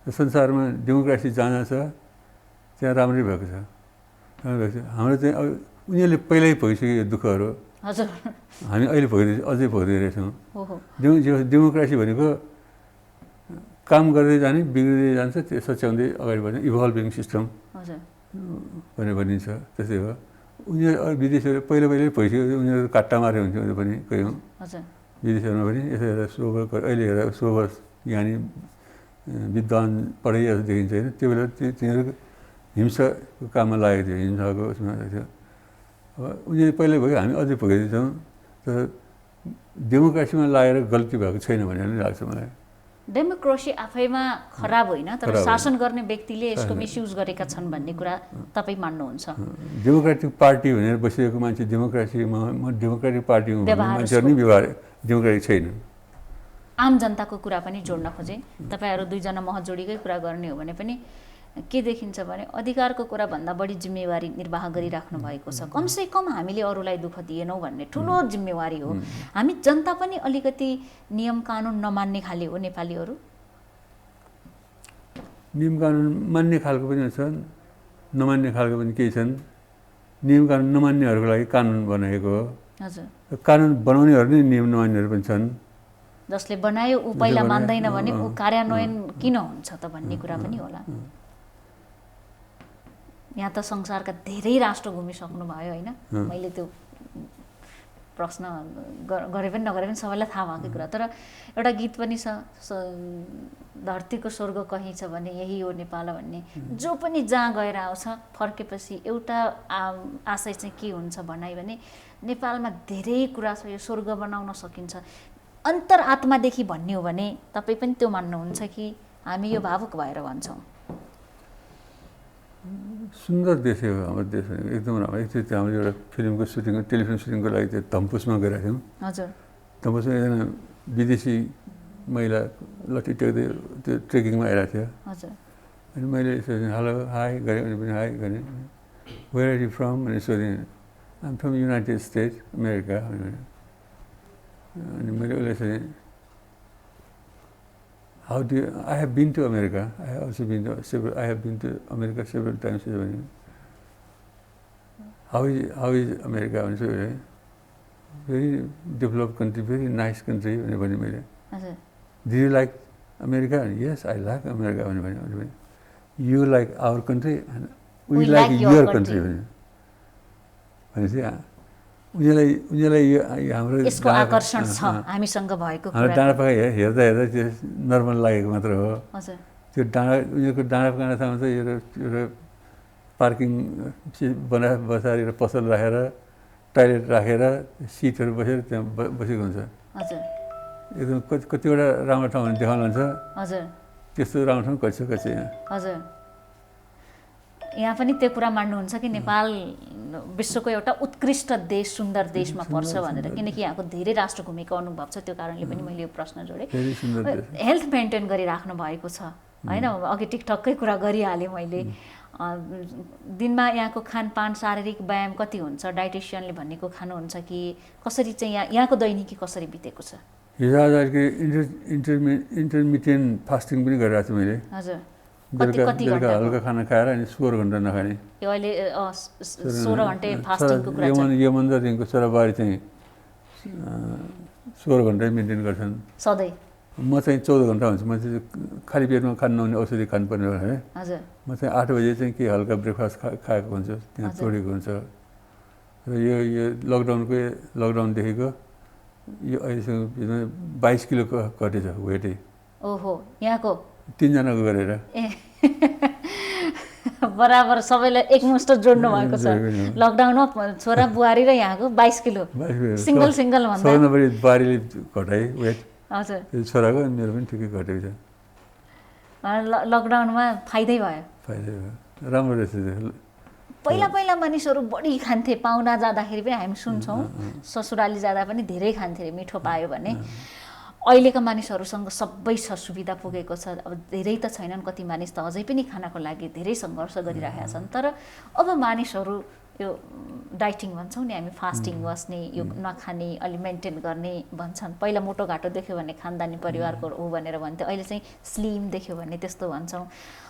संसारमा डेमोक्रेसी जहाँ छ त्यहाँ राम्रै भएको छ। हाम्रो चाहिँ अब उनीहरूले पहिल्यै भइसक्यो दुःखहरू,
हजुर
हामी अहिले अझै भोगिरहेछौँ। डेमोक्रेसी भनेको काम गर्दै जाने, बिग्रिँदै जान्छ, त्यो सच्याउँदै अगाडि बढ्ने इभल्भिङ सिस्टम भनेर भनिन्छ। त्यस्तै हो। उनीहरू विदेशीहरू पहिला भइसक्यो, उनीहरू काट्टा मारे हुन्थ्यो उनीहरू पनि कयौँ विदेशहरूमा पनि। यसो हेरेर सोबर, अहिले हेरेर सोबर ज्ञानी विद्वान पढाइ देखिन्छ होइन। त्यो बेला तिनीहरू हिंसाको काममा लागेको थियो, हिंसाको उसमा थियो। अब उनीहरू पहिल्यै भयो, हामी अझै भोगिँदैछौँ। तर डेमोक्रेसीमा लागेर गल्ती भएको छैन भन्ने पनि लाग्छ मलाई।
डेमोक्रेसी आफैमा खराब होइन, तर शासन गर्ने व्यक्तिले यसको मिसयुज गरेका छन् भन्ने कुरा तपाईँ मान्नुहुन्छ?
डेमोक्रेटिक पार्टी भनेर बसिरहेको मान्छे डेमोक्रेसीमा, म डेमोक्रेटिक पार्टी हुँ भन्ने मान्छेहरू नै व्यवहार डेमोक्रेटिक छैन।
आम जनताको कुरा पनि जोड्न खोजेँ। तपाईँहरू दुईजना महजोडीकै कुरा गर्ने हो भने पनि के देखिन्छ भने अधिकारको कुरा भन्दा बढी जिम्मेवारी निर्वाह गरिराख्नु भएको छ। कमसे कम हामीले अरूलाई दुःख दिएनौँ भन्ने ठुलो जिम्मेवारी हो। हामी जनता पनि अलिकति नियम कानुन नमान्ने खाले हो नेपालीहरू?
नियम कानुन मान्ने खालको पनि छन्, नमान्ने खालको पनि केही छन्। नियम कानुन नमान्नेहरूको लागि कानुन बनाएको हो।
हजुर,
कानुन बनाउनेहरू नै नियम नमान्नेहरू पनि छन्।
जसले बनायो ऊ पहिला मान्दैन भने ऊ कार्यान्वयन किन हुन्छ त भन्ने कुरा पनि होला। यहाँ त संसारका धेरै राष्ट्र घुमिसक्नु भयो होइन। मैले त्यो प्रश्न गरे पनि नगरे पनि सबैलाई थाहा भएकै कुरा। तर एउटा गीत पनि छ, धरतीको स्वर्ग कहीँ छ भने यही हो नेपाल भन्ने। जो पनि जहाँ गएर आउँछ फर्केपछि एउटा आशय चाहिँ के हुन्छ भनाइ भने नेपालमा धेरै कुरा छ, यो स्वर्ग बनाउन सकिन्छ। अन्तरआत्मादेखि भन्ने हो भने तपाईँ पनि त्यो मान्नुहुन्छ कि हामी यो भावुक भएर भन्छौँ?
सुन्दर देश हो हाम्रो देश, एकदम राम्रो। एकचोटि हाम्रो एउटा फिल्मको सुटिङ, टेलिभिजन सुटिङको लागि त्यो धम्पुसमा गएका थियौँ।
हजुर,
धम्पुसमा एकजना विदेशी महिला लट्ठी टेक्दै त्यो ट्रेकिङमा आइरहेको थियो।
हजुर,
अनि मैले हेलो हाई गरेँ, उनी पनि हाई गरेँ। वेयर आर यु फ्रम भनेर सोधेँ। I'm from United state America. अनि मैले उसलाई सोधेँ how do you, I have been to America. I have also been to America several times. How is America? Very developed country, very nice country. Do you like America? Yes, I like America. You like our country, and we like your country.
यसको आकर्षण छ हामीसँग भएको कुरा।
डाँडा पाखा हेर्दा त्यो नर्मल लागेको मात्र हो। त्यो डाँडा उनीहरूको डाँडा पाखा ठाउँमा चाहिँ एउटा पार्किङ बसाएर पसल राखेर टोयलेट राखेर सिटहरू बसेर त्यहाँ बसेको हुन्छ। एकदम कतिवटा राम्रो ठाउँ देखाउनुहुन्छ। त्यस्तो राम्रो ठाउँ कति छ यहाँ।
यहाँ पनि त्यो कुरा मान्नुहुन्छ कि नेपाल विश्वको एउटा उत्कृष्ट देश, सुन्दर देशमा पर्छ भनेर? किनकि यहाँको धेरै राष्ट्र घुमेको अनुभव छ, त्यो कारणले पनि मैले यो प्रश्न जोडेँ। हेल्थ मेन्टेन गरिराख्नु भएको छ होइन? अघि टिकटककै कुरा गरिहालेँ मैले। दिनमा यहाँको खानपान, शारीरिक व्यायाम कति हुन्छ? डाइटिसियनले भनेको खानुहुन्छ कि कसरी चाहिँ यहाँको दैनिकी कसरी बितेको छ?
हिजो आज इन्टरमिडिएन्ट फास्टिङ पनि गरिरहेको छु मैले।
हजुर,
बेलुका हल्का खाना खाएर अनि 16 घन्टा नखाने।
यो अहिले 16 घन्टे फास्टिङको कुरा छ।
यमनदेखिको छोराबारी चाहिँ 16 घन्टा मेन्टेन गर्छन्
सधैँ।
म चाहिँ 14 घन्टा हुन्छ। म चाहिँ खाली पेटमा खानु नहुने औषधि खानुपर्ने है।
हजुर, म
चाहिँ 8 बजे चाहिँ के हल्का ब्रेकफास्ट खाएको हुन्छ, त्यहाँ तोडेको हुन्छ। र यो लकडाउनदेखिको यो अहिलेसम्म 22 किलो घटेछ वेटै।
ओहो, यहाँको
3 जनाको गरेर
बराबर सबैलाई एकमुष्ट जोड्नु भएको छ। लकडाउनमा छोरा बुहारी र यहाँको 22 किलो सिंगल भन्दा
सबभन्दा बढी बुहारीले घटाए वेट।
हजुर,
छोराको मेरो पनि ठिकै घटेको छ।
लकडाउनमा फाइदै भयो।
राम्रो रहेछ।
पहिला मानिसहरू बढी खान्थे, पाहुना जाँदाखेरि पनि हामी सुन्छौँ ससुराली जाँदा पनि धेरै खान्थे अरे मिठो पायो भने। अहिलेका मानिसहरूसँग सबै छ, सुविधा पुगेको छ। अब धेरै त छैनन्, कति मानिस त अझै पनि खानाको लागि धेरै सङ्घर्ष गरिरहेका छन्। तर अब मानिसहरू यो डाइटिङ भन्छौँ नि हामी, फास्टिङ बस्ने, यो नखाने, अलि मेन्टेन गर्ने भन्छन्। पहिला मोटोघाटो देख्यो भने खानदानी परिवारको हो भनेर भन्थ्यो, अहिले चाहिँ स्लिम देख्यो भने त्यस्तो भन्छौँ।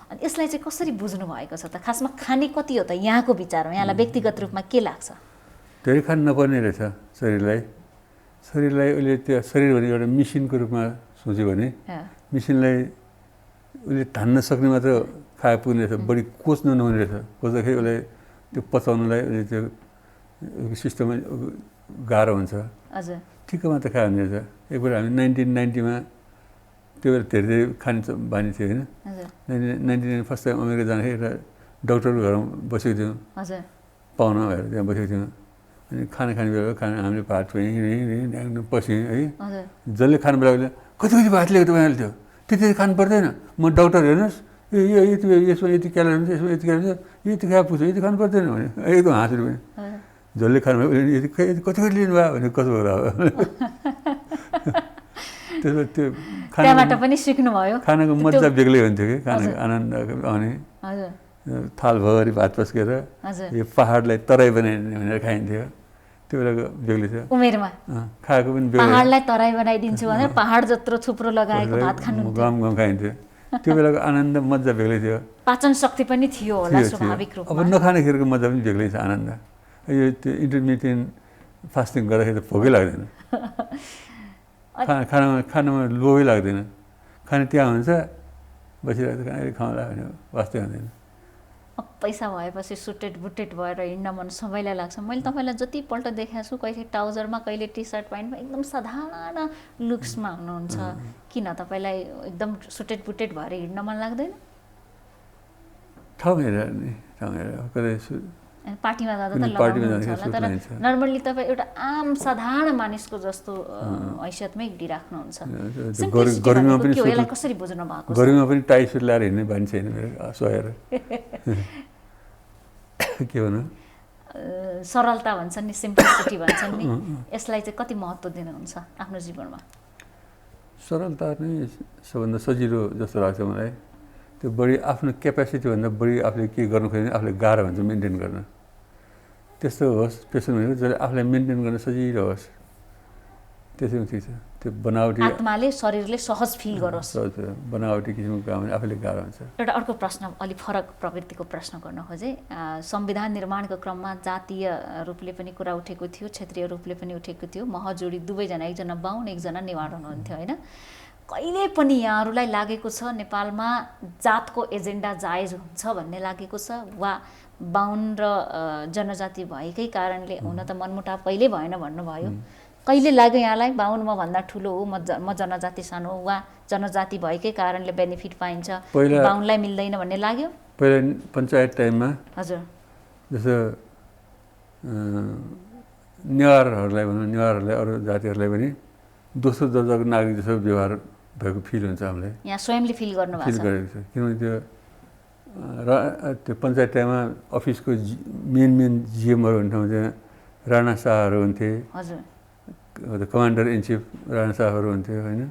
अनि यसलाई चाहिँ कसरी बुझ्नु भएको छ त? खासमा खाने कति हो त यहाँको विचारमा? यहाँलाई व्यक्तिगत रूपमा के लाग्छ?
धेरै खान नपर्ने रहेछ शरीरलाई। उसले त्यो शरीर भने एउटा मिसिनको रूपमा सोच्यो भने मिसिनलाई उसले धान्न सक्ने मात्र खाए पुग्ने रहेछ, बढी कोच्नु नहुने रहेछ। कोच्दाखेरि उसलाई त्यो पचाउनलाई उसले त्यो सिस्टममा गाह्रो हुन्छ।
हजुर,
ठिक्क मात्र खायो भने रहेछ। एकपल्ट हामी 1990मा त्यो बेला धेरै धेरै खाने बानी थियो होइन। 1999 फर्स्ट टाइम अमेरिका जाँदाखेरि एउटा डक्टरको घरमा बसेको थियौँ, पाहुना भएर त्यहाँ बसेको थियौँ। अनि खाना खाने बेला हामीले भात एकदम पस्यौँ है। जसले खाने बेला कति कति भात लिएको तपाईँले थियो, त्यति खानु पर्दैन, म डक्टर हेर्नुहोस्, यो यति यसमा यति क्यालोरी हुन्छ, यसमा यति क्यालोरी हुन्छ, यति खाए पुग्छ, यति खानु पर्दैन भने एकदम हाँसेर पनि। जसले खानुभयो कति कति लिनुभयो भने कस्तो भयो त्यसमा त्यो
त्यहाँबाट पनि सिक्नुभयो।
खानाको मजा बेग्लै हुन्थ्यो कि, खानाको आनन्द आउने। थालभरि भात पस्केर यो पहाडलाई तराई बनाइदिने भनेर खाइन्थ्यो, त्यो बेलाको बेग्लै थियो।
उमेरमा
खाएको पनि बेग्लै,
पहाडलाई तराई बनाइदिन्छु भनेर पहाड जत्रो थुप्रो लगाएको भात खानु
गम खाइन्थ्यो। त्यो बेलाको आनन्द मजा बेग्लै थियो।
पाचन शक्ति पनि थियो होला स्वाभाविक रूपमा।
अब नखानेखेरिको मजा पनि बेग्लै छ, आनन्द। यो त्यो इन्टरमिडिएट फास्टिङ गर्दाखेरि त भोकै लाग्दैन, खानामा लोभै लाग्दैन। खाने त्यहाँ हुन्छ, बसिरहेको खाना खाउँला भने वास्तै हुँदैन।
पैसा भएपछि सुटेड बुटेड भएर हिँड्न मन सबैलाई लाग्छ। मैले तपाईँलाई जतिपल्ट देखाएको छु, कहिले ट्राउजरमा कहिले टी सर्ट प्यान्टमा एकदम साधारण लुक्समा हुनुहुन्छ। किन तपाईँलाई एकदम सुटेड बुटेड भएर हिँड्न मन लाग्दैन?
ठाउँ हेरेर नि, ठाउँ हेरेर कतै
पार्टीमा जाँदा त लगाउनुहुन्छ होला, तर नर्मल्ली तपाईँ एउटा आम साधारण मानिसको जस्तो हैसियतमै हिँडिराख्नुहुन्छ। यसलाई कसरी बुझ्नु भएको?
गर्मीमा पनि टाई सुट लगाएर हिँड्ने बानी छैन मेरो, सहेर। के भन्नु,
सरलता भन्छन् नि, सिम्पलिसिटी भन्छन् नि, यसलाई चाहिँ कति महत्त्व दिनुहुन्छ आफ्नो जीवनमा?
सरलता नै सबभन्दा सजिलो जस्तो लाग्छ मलाई। त्यो बढी आफ्नो क्यापेसिटीभन्दा बढी आफूले के गर्नु खोज्यो भने आफूले गाह्रो भन्छ मेन्टेन गर्न। त्यस्तो होस् पेसन भनेको जसले आफूलाई मेन्टेन गर्न सजिलो होस्, त्यसैमा ठिक छ। त्यो बनावटी
आत्माले शरीरले सहज फिल गरोस्,
बनावटी किसिमको काम भने आफूले गाह्रो हुन्छ।
एउटा अर्को प्रश्न, अलिक फरक प्रवृत्तिको प्रश्न गर्न खोजेँ। संविधान निर्माणको क्रममा जातीय रूपले पनि कुरा उठेको थियो, क्षेत्रीय रूपले पनि उठेको थियो। महजोडी दुवैजना, एकजना बाहुन एकजना नेवार हुनुहुन्थ्यो होइन। कहिले पनि यहाँहरूलाई लागेको छ नेपालमा जातको एजेन्डा जायज हुन्छ भन्ने लागेको छ, वा बाहुन र जनजाति भएकै कारणले, हुन त मनमुटाव कहिले भएन भन्नुभयो, कहिले लाग्यो यहाँलाई बाहुन म भन्दा ठुलो हो, म जनजाति सानो हो, वा जनजाति भएकै कारणले बेनिफिट पाइन्छ, बाहुनलाई मिल्दैन भन्ने लाग्यो?
पहिला पञ्चायत टाइममा
हजुर,
जस्तो नेवारहरूलाई भनौँ, नेवारहरूलाई अरू जातिहरूलाई पनि दोस्रो दर्जाको नागरिक जस्तो व्यवहार भएको फिल हुन्छ हामीलाई।
यहाँ स्वयंले फिल गर्नु भएको छ?
फिल गरेको छ, किनभने त्यो पञ्चायत टाइममा अफिसको मेन जिएमहरू हुने ठाउँमा चाहिँ राणा शाहहरू हुन्थे।
हजुर,
कमान्डर इन चिफ राणा शाहहरू हुन्थ्यो होइन,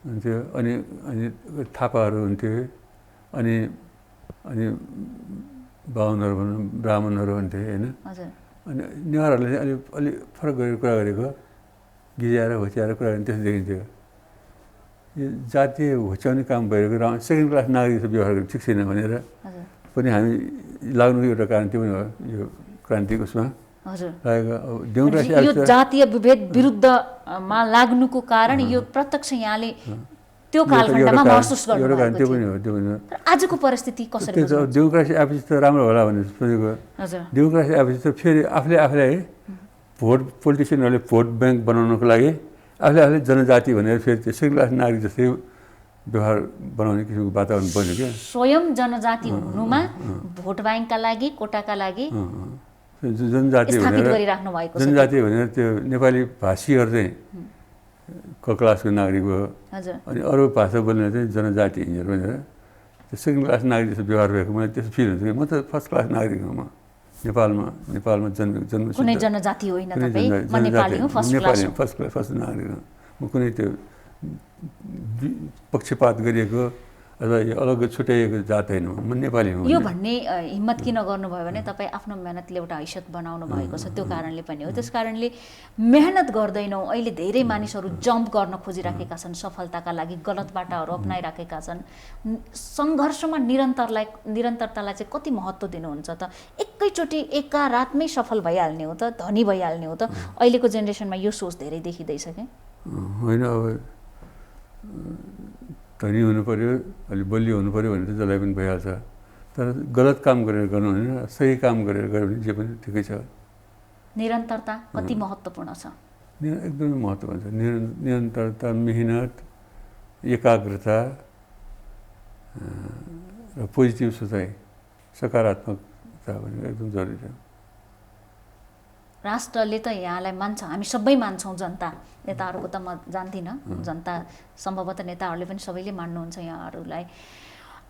हुन्थ्यो। अनि थापाहरू हुन्थ्यो, अनि बाहुनहरू भनौँ, ब्राह्मणहरू हुन्थे होइन। अनि नेवारहरूले चाहिँ अलि फरक गरेर कुरा गरेको, गिजाएर होच्याएर कुरा गर्ने त्यस्तो देखिन्थ्यो। यो जातीय होच्याउने काम भइरहेको, सेकेन्ड क्लास नागरिक व्यवहार गर्नु ठिक छैन भनेर पनि हामी लाग्नुको एउटा कारण त्यो पनि हो, यो क्रान्तिको उसमा लागेको। डेमोक्रेसी
यो जातीय विभेद विरुद्धमा लाग्नुको कारण यो प्रत्यक्ष यहाँले त्यो कालखण्डमा महसुस गर्नुभएको
त्यो पनि हो, त्यो पनि हो।
आजको परिस्थिति कसरी?
डेमोक्रेसी आएपछि त राम्रो होला भनेर सोचेको। डेमोक्रेसी आएपछि त फेरि आफूले भोट, पोलिटिसियनहरूले भोट ब्याङ्क बनाउनको लागि आफूले जनजाति भनेर फेरि त्यो सेकेन्ड क्लास नागरिक जस्तै व्यवहार बनाउने किसिमको वातावरण बन्यो क्या।
स्वयं जनजाति हुनुमा भोट ब्याङ्कका लागि, कोटाका लागि
जनजाति भनेर त्यो नेपाली भाषीहरू चाहिँ क क्लासको नागरिक हो, अनि अरू भाषा बोल्ने चाहिँ जनजाति भनेर त्यो सेकेन्ड क्लास नागरिक जस्तो व्यवहार भएको मलाई त्यस्तो फिल हुन्छ कि म त फर्स्ट क्लास नागरिक हो। म नेपालमा जन्म
कुनै जनजाति होइन तपाईँ, म नेपाली हुँ,
फर्स्ट नागरिक हो। म कुनै त्यो पक्षपात गरिएको अथवा यो अलग छुट्याइएको जात होइन म नेपाली हुँ
यो भन्ने हिम्मत किन गर्नुभयो भने तपाईँ आफ्नो मेहनतले एउटा हैसियत बनाउनु भएको छ, त्यो कारणले पनि हो। त्यस कारणले मेहनत गर्दैनौँ, अहिले धेरै मानिसहरू जम्प गर्न खोजिराखेका छन् सफलताका लागि, गलत बाटाहरू अप्नाइराखेका छन्। सङ्घर्षमा निरन्तरतालाई चाहिँ कति महत्त्व दिनुहुन्छ त? एकैचोटि एका रातमै सफल भइहाल्ने हो त, धनी भइहाल्ने हो त? अहिलेको जेनेरेसनमा यो सोच धेरै देखिँदैछ क्या।
होइन, अब धनी हुनु पऱ्यो, अलिक बलियो हुनु पऱ्यो भने त जसलाई पनि भइहाल्छ। तर गलत काम गरेर गर्नु होइन, सही काम गरेर गऱ्यो भने जे पनि ठिकै छ।
निरन्तरता कति महत्त्वपूर्ण छ?
एकदमै महत्त्वपूर्ण छ। निरन्तरता, मेहनत, एकाग्रता र पोजिटिभ सोचाइ, सकारात्मकता भनेको एकदम जरुरी छ।
राष्ट्रले त यहाँलाई मान्छ, हामी सबै मान्छौँ, जनता, नेताहरूको त म जान्दिनँ, जनता सम्भवतः नेताहरूले पनि सबैले मान्नुहुन्छ यहाँहरूलाई।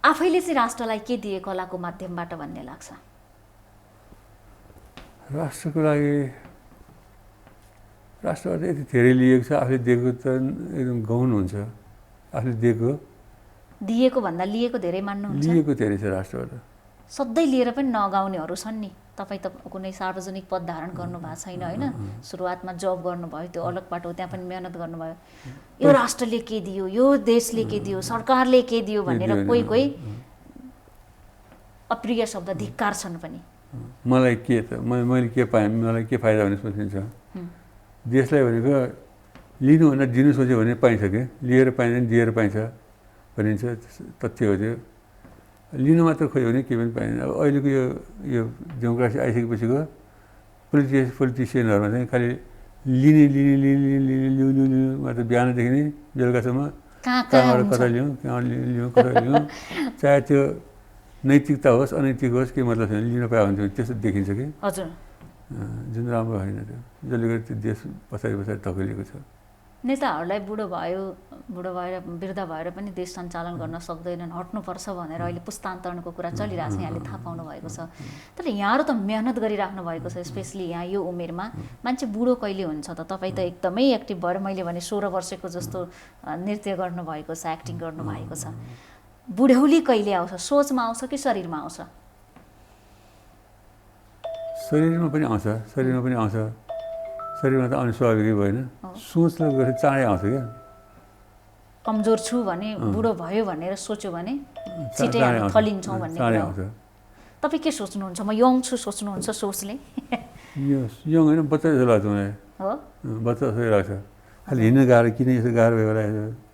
आफैले चाहिँ राष्ट्रलाई के दिए कलाको माध्यमबाट भन्ने लाग्छ?
राष्ट्रको लागि राष्ट्रबाट यति धेरै लिएको छ, आफूले दिएको त एकदम गौण हुन्छ। आफूले
दिएको भन्दा लिएको धेरै मान्नुहुन्छ?
लिएको धेरै छ राष्ट्रबाट।
सधैँ लिएर पनि नगाउनेहरू छन् नि। तपाईँ त कुनै सार्वजनिक पद धारण गर्नुभएको छैन होइन, सुरुवातमा जब गर्नुभयो, त्यो अलग बाटो, त्यहाँ पनि मेहनत गर्नुभयो। यो राष्ट्रले के दियो, यो देशले के दियो, सरकारले के दियो भनेर कोही कोही अप्रिय शब्द धिक्कार छन् पनि।
मलाई के त मैले के पाएँ, मलाई के फाइदा भन्ने सोचिन्छ। देशलाई भनेको लिनुभन्दा दिनु सोच्यो भने पाइन्छ क्या, लिएर पाइँदैन, दिएर पाइन्छ भनिन्छ, तथ्य हो त्यो। लिनु मात्र खोज्यो भने केही पनि पाइँदैन। अब अहिलेको यो डेमोक्रेसी आइसकेपछिको पोलिटिसियनहरूमा चाहिँ खालि लिनु मात्र, बिहानदेखि नै बेलुकासम्म कहाँबाट कता लिउँ, कता लिउँ, चाहे त्यो नैतिकता होस् अनैतिक होस् केही मतलब छैन, लिन पायो भने त्यस्तो देखिन्छ कि।
हजुर,
जुन राम्रो होइन त्यो, जसले गर्दा त्यो देश पछाडि धकेलिएको छ।
नेताहरूलाई बुढो भएर वृद्ध भएर पनि देश सञ्चालन गर्न सक्दैनन्, हट्नुपर्छ भनेर अहिले पुस्तान्तरणको कुरा चलिरहेको छ, यहाँले थाहा पाउनु भएको छ। तर यहाँहरू त मेहनत गरिराख्नु भएको छ, स्पेसली यहाँ यो उमेरमा। मान्छे बुढो कहिले हुन्छ त? तपाईँ त एकदमै एक्टिभ भएर मैले भने 16 वर्षको जस्तो नृत्य गर्नुभएको छ, एक्टिङ गर्नुभएको छ। बुढौली कहिले आउँछ? सोचमा आउँछ कि शरीरमा आउँछ?
शरीरमा पनि आउँछ, शरीरमा त आउने स्वाभाविकै भएन, सोचले गर्दा चाँडै आउँछ क्या।
कमजोर छु भने, बुढो भयो भनेर सोच्यो भने छिटै हामी फलिन्छौँ भन्ने कुरा हो। तपाईँ के सोच्नुहुन्छ? म यङ छु सोच्नुहुन्छ सोचले?
यङ होइन, बच्चा जस्तो लाग्छ मलाई।
हो,
बच्चा जस्तै लाग्छ। खालि हिँड्न गाह्रो, किन यसो गाह्रो भयो होला,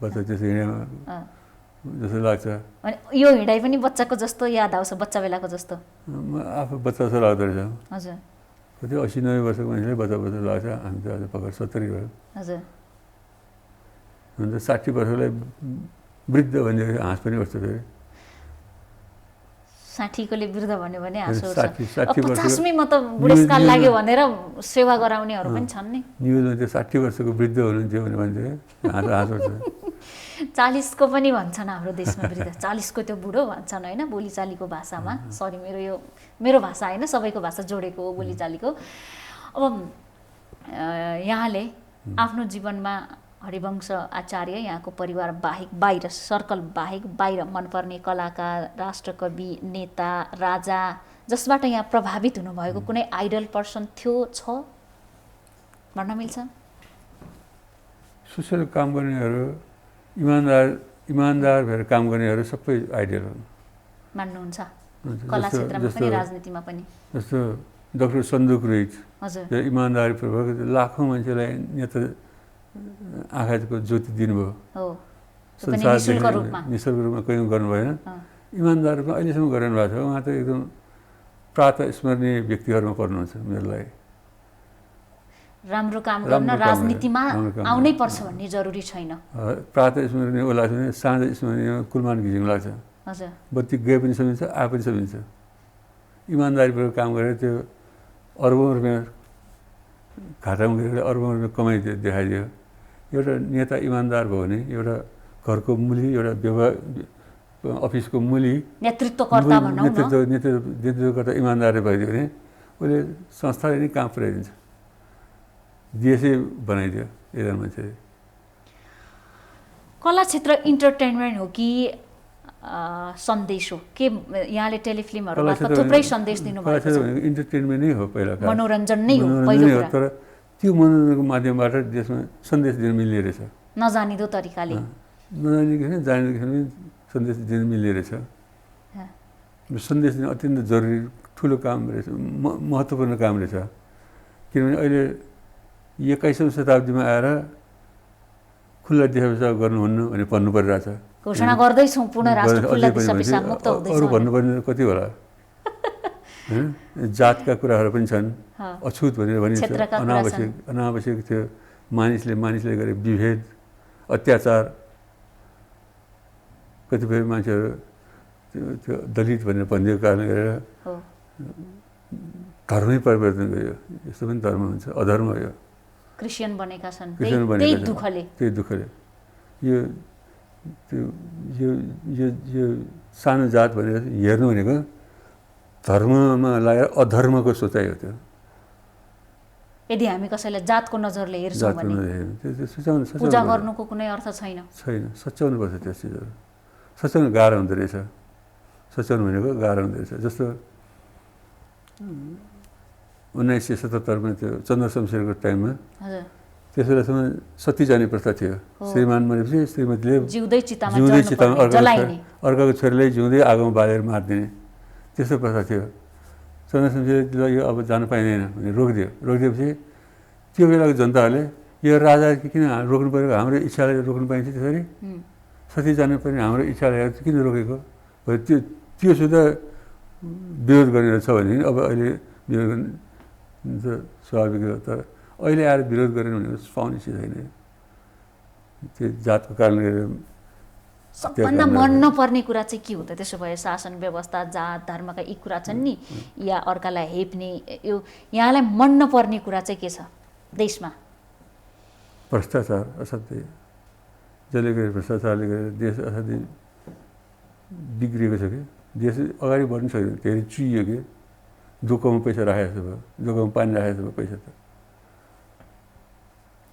बच्चा त्यसो हिँडेमा जस्तो लाग्छ।
अनि यो हिँडाइ पनि बच्चाको जस्तो याद आउँछ, बच्चा बेलाको जस्तो?
म आफू बच्चा जस्तो लाग्दो रहेछ।
हजुर,
कति 80-90 वर्षको मान्छेलाई बच्चा लाग्छ, हामी त अझ भर्खर 70 भयो।
हजुर,
अन्त 60 वर्षलाई वृद्ध भन्ने हाँस पनि उठ्छ फेरि।
60कोले वृद्ध भन्यो भने हाँस उठ्छ।
50
म त बुढेसकाल लाग्यो भनेर सेवा गराउनेहरू पनि छन् नि।
न्युजमा त्यो 60 वर्षको वृद्ध हुनुहुन्थ्यो भने मान्छे हाँस उठ्छ।
40को पनि भन्छन् हाम्रो देशमा वृद्ध, 40को त्यो बुढो भन्छन् होइन, बोलीचालीको भाषामा। सरी, मेरो भाषा होइन, सबैको भाषा जोडेको हो बोलीचालीको। अब यहाँले आफ्नो जीवनमा हरिवंश आचार्य, यहाँको परिवार बाहेक, बाहिर सर्कल बाहेक बाहिर मनपर्ने कलाकार, राष्ट्रकवि, नेता, राजा जसबाट यहाँ प्रभावित हुनुभएको कुनै आइडल पर्सन थियो, छ भन्न मिल्छ?
सोसल काम गर्नेहरू, इमान्दार भएर काम गर्नेहरू सबै आइडियल हुन्
मान्नुहुन्छ? कला क्षेत्रमा पनि राजनीतिमा पनि? जस्तो
डाक्टर सन्दुक रुइच,
हजुर,
इमान्दारीपूर्वक लाखौँ मान्छेलाई नेता आँखाको ज्योति दिनुभयो।
हो,
निःशुल्क रूपमा कहीँ गर्नु भएन, इमान्दार रूपमा अहिलेसम्म गरिरहनु भएको छ। उहाँ त एकदम प्रातः स्मरणीय व्यक्तिहरूमा पर्नुहुन्छ मेरो लागि।
राम्रो काम गर्न राजनीतिमा आउनै पर्छ भन्ने जरुरी छैन।
प्रातः स्मरणीय ओ लाग्छ भने साँझ स्मरणीय कुलमान घिसिङ लाग्छ।
हजुर,
बत्ती गए पनि समिन्छ, आए पनि समिन्छ। इमान्दारीपूर्वक काम गरेर त्यो अर्बौँ रुपियाँ घाटामा गएर अर्बौँ रुपियाँ कमाइ देखाइदियो। एउटा नेता इमान्दार भयो भने एउटा घरको मुली, एउटा व्यवहार अफिसको मुली, नेतृत्वकर्ता इमान्दार भइदियो भने उसले संस्थाले नै काम पुर्याइदिन्छ, देशै बनाइदियो एकजना मान्छेले।
कला क्षेत्र इन्टरटेनमेन्ट हो कि सन्देश हो के यहाँले टेलिफिल्महरू मार्फत थुप्रै सन्देश दिनुभएको छ।
इन्टरटेनमेन्ट नै हो पहिला,
मनोरञ्जन नै हो पहिलो कुरा,
तर त्यो मनोरञ्जनको माध्यमबाट देशमा सन्देश दिन मिल्ने रहेछ।
नजानिदो तरिकाले
नजानिकन जानिकन सन्देश दिन मिल्ने रहेछ। सन्देश दिन अत्यन्त जरुरी ठुलो काम रहेछ, महत्त्वपूर्ण काम रहेछ। किनभने अहिले 21औं शताब्दीमा आएर खुल्ला दिशा पिसाब गर्नुहुन्न भने भन्नु परिरहेछ।
घोषणा गर्दैछौँ पुनः राष्ट्र खुल्ला दिशा पिसाब मुक्त हुँदैछ
अरू भन्नुपर्ने कति होला हैन। जातका कुराहरू पनि छन्, अछुत भनेर भनिन्छ, अनावश्यक त्यो मानिसले गरे विभेद अत्याचार, कतिपय मान्छेहरू त्यो दलित भनेर भनिदिएको कारणले गरेर धर्मै परिवर्तन गर्यो। यस्तो पनि धर्म हुन्छ, अधर्म हो।
क्रिस्चियन बनेका छन् त्यही दुःखले। यो सानो जात भनेर हेर्नु भनेको धर्ममा लागेर अधर्मको सोचाइ हो। त्यो यदि हामी कसैलाई जातको नजरले हेर्छौँ भने पूजा गर्नुको कुनै अर्थ छैन।
सच्याउनु पर्छ त्यो चिजहरू। सच्याउनु गाह्रो हुँदो रहेछ। सच्याउनु भनेको गाह्रो हुँदो रहेछ। जस्तो 1977मा त्यो चन्द्रशमशेरको टाइममा त्यस बेलासम्म सती जाने प्रथा थियो। श्रीमान भनेपछि श्रीमतीले जिउँदै चितामा अर्काको छोरीलाई जिउँदै आगोमा बालेर मारिदिने त्यस्तो प्रथा थियो। चन्द्रशमशेरले यो अब जानु पाइँदैन भने रोकिदिएपछि त्यो बेलाको जनताहरूले यो राजा किन रोक्नु पऱ्यो, हाम्रो इच्छालाई रोक्नु पाइन्छ त्यसरी, सती जानुपर्ने हाम्रो इच्छालाई किन रोकेको, त्यो सुधा विरोध गर्ने रहेछ भने अब अहिले विरोध गर्ने स्वाभाविक हो। तर अहिले आएर विरोध गरेन भनेको पाउने चिज होइन। त्यो जातको कारणले गर्दा
सबभन्दा मन नपर्ने कुरा चाहिँ के हो त? त्यसो भए शासन व्यवस्था, जात, धर्मका यी कुरा छन् नि, या अर्कालाई हेप्ने, यो यहाँलाई मन नपर्ने कुरा चाहिँ के छ देशमा?
भ्रष्टाचार असाध्यै, जसले गर्दा भ्रष्टाचारले गर्दा देश असाध्यै बिग्रिएको छ कि देश अगाडि बढ्नु सक्दैन। धेरै चुइयो कि जोकोमा पैसा राखेको छ, जोकोमा पानी राखेको छ पैसा त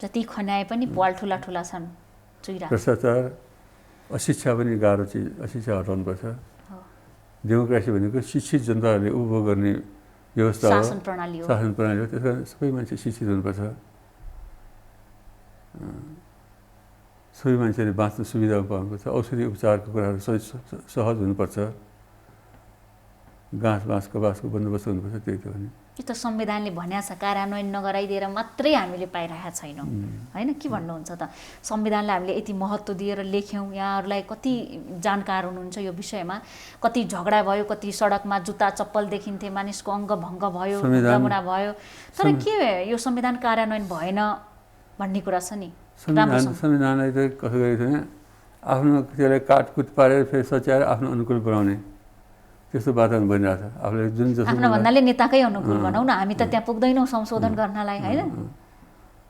जति खन्याए पनि पाल ठुला छन्।
भ्रष्टाचार, अशिक्षा पनि गाह्रो चिज, अशिक्षा हटाउनुपर्छ। डेमोक्रेसी भनेको शिक्षित जनताहरूले उपभोग गर्ने व्यवस्था हो, शासन प्रणाली हो। त्यस कारण सबै मान्छे शिक्षित हुनुपर्छ। सबै मान्छेले बाँच्न सुविधा पाउनुपर्छ। औषधि उपचारको कुराहरू सहज हुनुपर्छ। घाँस बाँस कबासको बन्दोबस्त हुनुपर्छ। त्यही त भने
यो त संविधानले भनेको छ, कार्यान्वयन नगराइदिएर मात्रै हामीले पाइरहेका छैनौँ होइन। के भन्नुहुन्छ त? संविधानलाई हामीले यति महत्त्व दिएर लेख्यौँ, यहाँहरूलाई कति जानकार हुनुहुन्छ यो विषयमा, कति झगडा भयो, कति सडकमा जुत्ता चप्पल देखिन्थे, मानिसको अङ्गभङ्ग भयो, ढुङ्गामुढा भयो, तर के यो संविधान कार्यान्वयन भएन भन्ने कुरा छ नि।
संविधानलाई त कसो गरेको छैन, आफ्नो त्यसलाई काटकुट पारेर फेरि सच्याएर आफ्नो अनुकूल बनाउने त्यस्तो वातावरण बनिरहेको छ। आफूले जुन जस्तो
आफ्नो भन्नाले नेताकै अनुकूल भनौँ न, हामी त त्यहाँ पुग्दैनौँ संशोधन गर्नलाई होइन।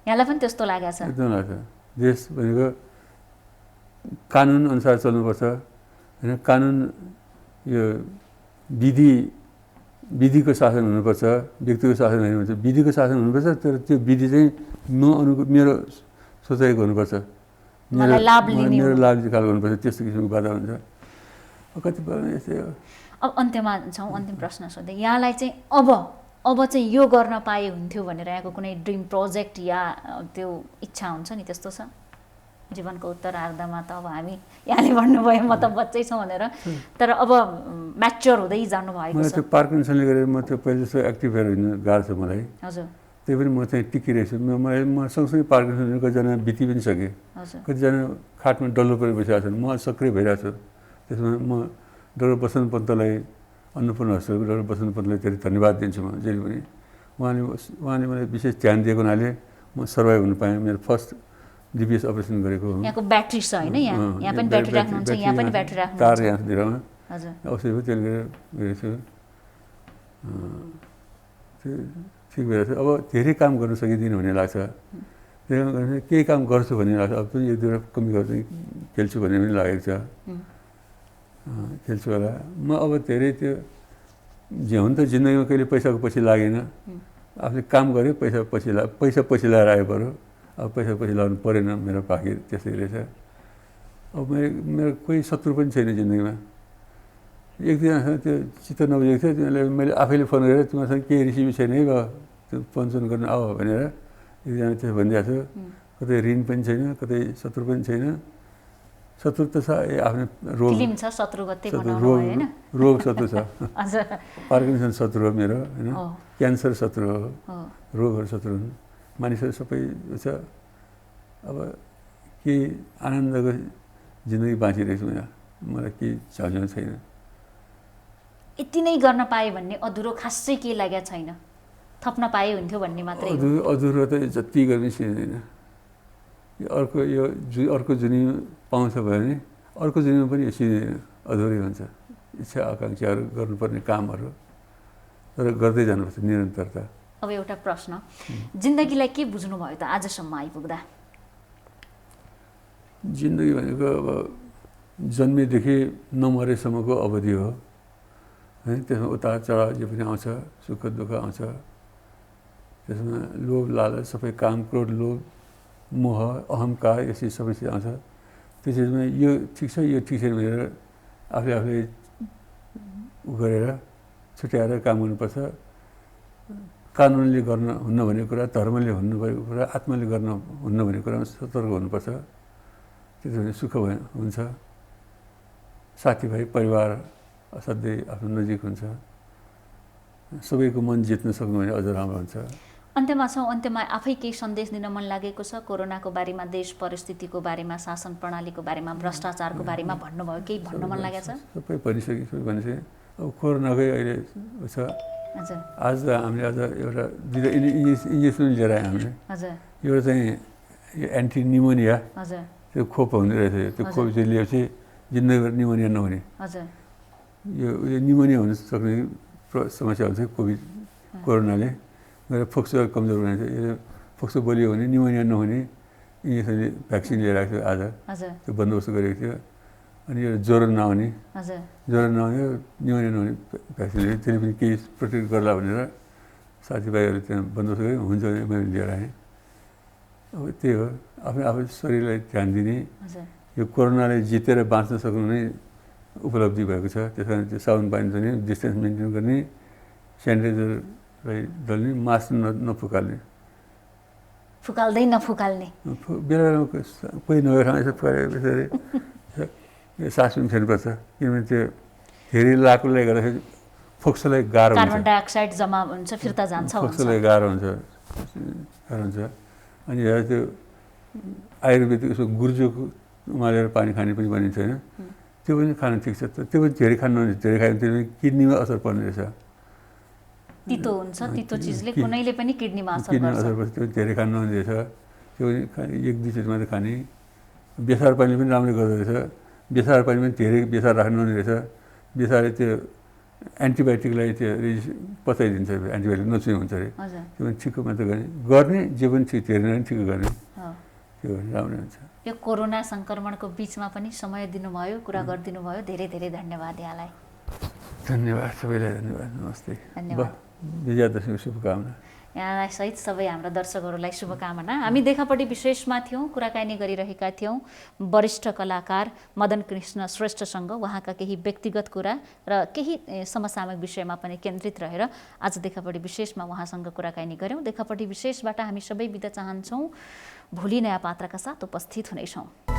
यहाँलाई पनि त्यस्तो लागेको छ?
एकदम लाग्छ। देश भनेको कानुन अनुसार चल्नुपर्छ होइन। कानुन यो विधिको शासन हुनुपर्छ, व्यक्तिको शासन होइन भन्छ। विधिको शासन हुनुपर्छ, तर त्यो विधि चाहिँ मेरो सोचाइको हुनुपर्छ, मेरो लाभ खालको हुनुपर्छ। त्यस्तो किसिमको वातावरण छ। कतिपय यस्तै हो।
अब अन्त्यमा छौँ, अन्तिम प्रश्न सोध्दै, यहाँलाई चाहिँ अब चाहिँ यो गर्न पाए हुन्थ्यो भनेर यहाँको कुनै ड्रिम प्रोजेक्ट या त्यो इच्छा हुन्छ नि, त्यस्तो छ? जीवनको उत्तरार्धमा त अब हामी यहाँले भन्नुभयो म त बच्चै छौँ भनेर, तर अब म्याच्योर हुँदै जानुभएको छ।
त्यो पार्किन्सनले गरेर म त्यो पहिले जस्तो एक्टिभहरू हिँड्नु गाह्रो छ मलाई।
हजुर।
त्यही पनि म चाहिँ टिकिरहेको छु। म सँगसँगै पार्किन्सन कतिजना बिति पनि सकेँ, कतिजना खाटमा डल्लो परेर बसिरहेको छन्, म सक्रिय भइरहेको छु। त्यसमा म डाक्टर बसन्त पन्तलाई, अन्नपूर्ण हस्पिटलको डाक्टर बसन्त पन्तलाई धेरै धन्यवाद दिन्छु। म जहिले पनि उहाँले मलाई विशेष ध्यान दिएको हुनाले म सर्भाइभ हुन पाएँ। मेरो फर्स्ट डिपिएस अपरेसन गरेको हो।
यहाँको ब्याट्री छ होइन, यहाँ पनि ब्याट्री राख्नुहुन्छ, यहाँ पनि ब्याट्री राख्नुहुन्छ,
तार यहाँतिरमा
हजुर
औषधि पनि त्यसले गरेको छु। त्यो ठिक भइरहेको छ। अब धेरै काम गर्न सकिँदैन भन्ने लाग्छ। केही काम गर्छु भन्ने लाग्छ। अब पनि एक दुईवटा कमी गर्छु, खेल्छु भन्ने पनि लागेको छ। खेल्छु होला म। अब धेरै त्यो जे हो नि त, जिन्दगीमा कहिले पैसाको पछि लागेन। आफूले काम गऱ्यो, पैसा पछि लगाएर आयो पऱ्यो। अब पैसा पछि लगाउनु परेन, मेरो भाग्य त्यस्तै रहेछ। अब मेरो कोही शत्रु पनि छैन जिन्दगीमा। एकदिनसँग त्यो चित्त नबुझेको थियो, तिमीलाई मैले आफैले फोन गरेर तिमीसँग केही रिसिभ छैन है भयो, त्यो पञ्चन गर्न आऊ भनेर एकजना त्यसो भनिदिएको थियो। कतै ऋण पनि छैन, कतै शत्रु पनि छैन। शत्रु त छ, आफ्नो रोग रोग शत्रु छ। पार्किन्सन शत्रु हो मेरो, होइन, क्यान्सर शत्रु हो, रोगहरू शत्रु हुन्। मानिसहरू सबै छ। अब के आनन्दको जिन्दगी बाँचिरहेको छु यहाँ, मलाई केही झन्झट छैन।
यति नै गर्न पाएँ भन्ने अधुरो खासै केही लागेको छैन, थप्न पाए हुन्थ्यो भन्ने मात्रै।
अधुरो त जति गर्ने सिक्दैन। अर्को जुनी पाउँछ भयो भने अर्को जुनीमा पनि सिक्दैन, अधुरै हुन्छ। इच्छा आकाङ्क्षाहरू गर्नुपर्ने कामहरू तर गर्दै जानुपर्छ निरन्तरता।
अब एउटा प्रश्न, जिन्दगीलाई के बुझ्नुभयो त आजसम्म आइपुग्दा?
जिन्दगी भनेको अब जन्मेदेखि नमरेसम्मको अवधि हो, है। त्यसमा उतार चढाव जे पनि आउँछ, सुख दुःख आउँछ। त्यसमा लोभ लालच सबै, काम क्रोध लोभ मोह अहङ्कार यसरी सबै चिज आउँछ। त्यो चिजमा यो ठिक छ यो ठिक छैन भनेर आफूले गरेर छुट्याएर काम गर्नुपर्छ। कानुनले गर्न हुन्न भन्ने कुरा, धर्मले हुनु भनेको कुरा, आत्माले गर्न हुन्न भन्ने कुरामा सतर्क हुनुपर्छ। त्यसो भने सुख हुन्छ। साथीभाइ परिवार असाध्यै आफ्नो नजिक हुन्छ। सबैको मन जित्न सक्नु भने अझ राम्रो हुन्छ।
अन्त्यमा छौँ, अन्त्यमा आफै केही सन्देश दिन मन लागेको छ? कोरोनाको बारेमा, देश परिस्थितिको बारेमा, शासन प्रणालीको बारेमा, भ्रष्टाचारको बारेमा भन्नुभयो, केही भन्न मन लागेको छ?
सबै भनिसके। अब कोरोनाकै अहिले छ।
हजुर।
आज त हामीले आज एउटा दुईवटा इन्जेक्सन लिएर आयौँ हामीले।
हजुर।
एउटा चाहिँ एन्टी निमोनिया,
हजुर,
त्यो खोप हुँदो रहेछ। त्यो खोप चाहिँ लिएपछि जिन्दगीभर निमोनिया नहुने।
हजुर। यो
निमोनिया हुन सक्ने समस्या हुन्छ कोभिड कोरोनाले। मेरो फोक्सो कमजोर हुने, फोक्सो बलियो भने निमोनिया नहुने इन्जेक्सनले भ्याक्सिन लिएर आएको थियो आज। त्यो बन्दोबस्त गरेको थियो। अनि यो ज्वरो नआउने, निमोनिया नहुने भ्याक्सिनले, त्यसले पनि केही प्रोटेक्ट गर्ला भनेर साथीभाइहरू त्यहाँ बन्दोबस्त गरे। हुन्छ भने मैले लिएर आएँ। अब त्यही हो, आफू शरीरलाई ध्यान दिने। यो कोरोनाले जितेर बाँच्न सक्नु नै उपलब्धि भएको छ। त्यस कारण त्यो साबुन पानी धुने, डिस्टेन्स मेन्टेन गर्ने, सेनिटाइजरलाई दल्ने, मास्क नफुकाल्ने,
फुकाल्दै नफुकाल्ने,
बेला बेलामा कोही नभएर यसो फुकाएर यसरी सास पनि फेर्नुपर्छ। किनभने त्यो धेरै लाकुले गर्दाखेरि फोक्सोलाई गाह्रो हुन्छ,
कार्बन डाइअक्साइड जम्मा हुन्छ, फिर्ता जान्छ,
फोक्सोलाई गाह्रो हुन्छ। अनि त्यो आयुर्वेदिक यसो गुर्जोको उमालेर पानी खाने पनि भनिन्छ, होइन? त्यो पनि खानु ठिक छ। त्यो पनि धेरै खानु, धेरै खायो भने त्यो पनि किडनीमा असर पर्ने रहेछ।
तितो हुन्छ, तितो चिजले कुनैले पनि किडनीमा असर
पर्छ। त्यो धेरै खानु नहुने रहेछ। त्यो पनि एक दुई चिज मात्रै खाने। बेसार पानी पनि राम्रो गर्दो रहेछ। बेसार पानी पनि धेरै बेसार राख्नु नहुने रहेछ। बेसारले त्यो एन्टिबायोटिकलाई त्यो पचाइदिन्छ, एन्टिबायोटिक नचुने हुन्छ अरे। त्यो पनि ठिकको मात्रै गर्ने, जे पनि ठिक, धेरै नै ठिक गर्ने, त्यो राम्रो हुन्छ।
यो कोरोना सङ्क्रमणको बिचमा पनि समय दिनुभयो, कुरा गरिदिनु भयो, धेरै धेरै धन्यवाद यहाँलाई।
धन्यवाद सबैलाई, धन्यवाद, नमस्ते,
धन्यवाद।
विजयादशमीको शुभकामना।
यहाँलाई सहित सबै हाम्रा दर्शकहरूलाई शुभकामना। हामी देखापट्टि विशेषमा थियौँ, कुराकानी गरिरहेका थियौँ वरिष्ठ कलाकार मदन कृष्ण श्रेष्ठसँग। उहाँका केही व्यक्तिगत कुरा र केही समसामयिक विषयमा पनि केन्द्रित रहेर आज देखापट्टि विशेषमा उहाँसँग कुराकानी गऱ्यौँ। देखापट्टि विशेषबाट हामी सबै बिदा चाहन्छौँ। भोलि नयाँ पात्रका साथ उपस्थित हुनेछौँ।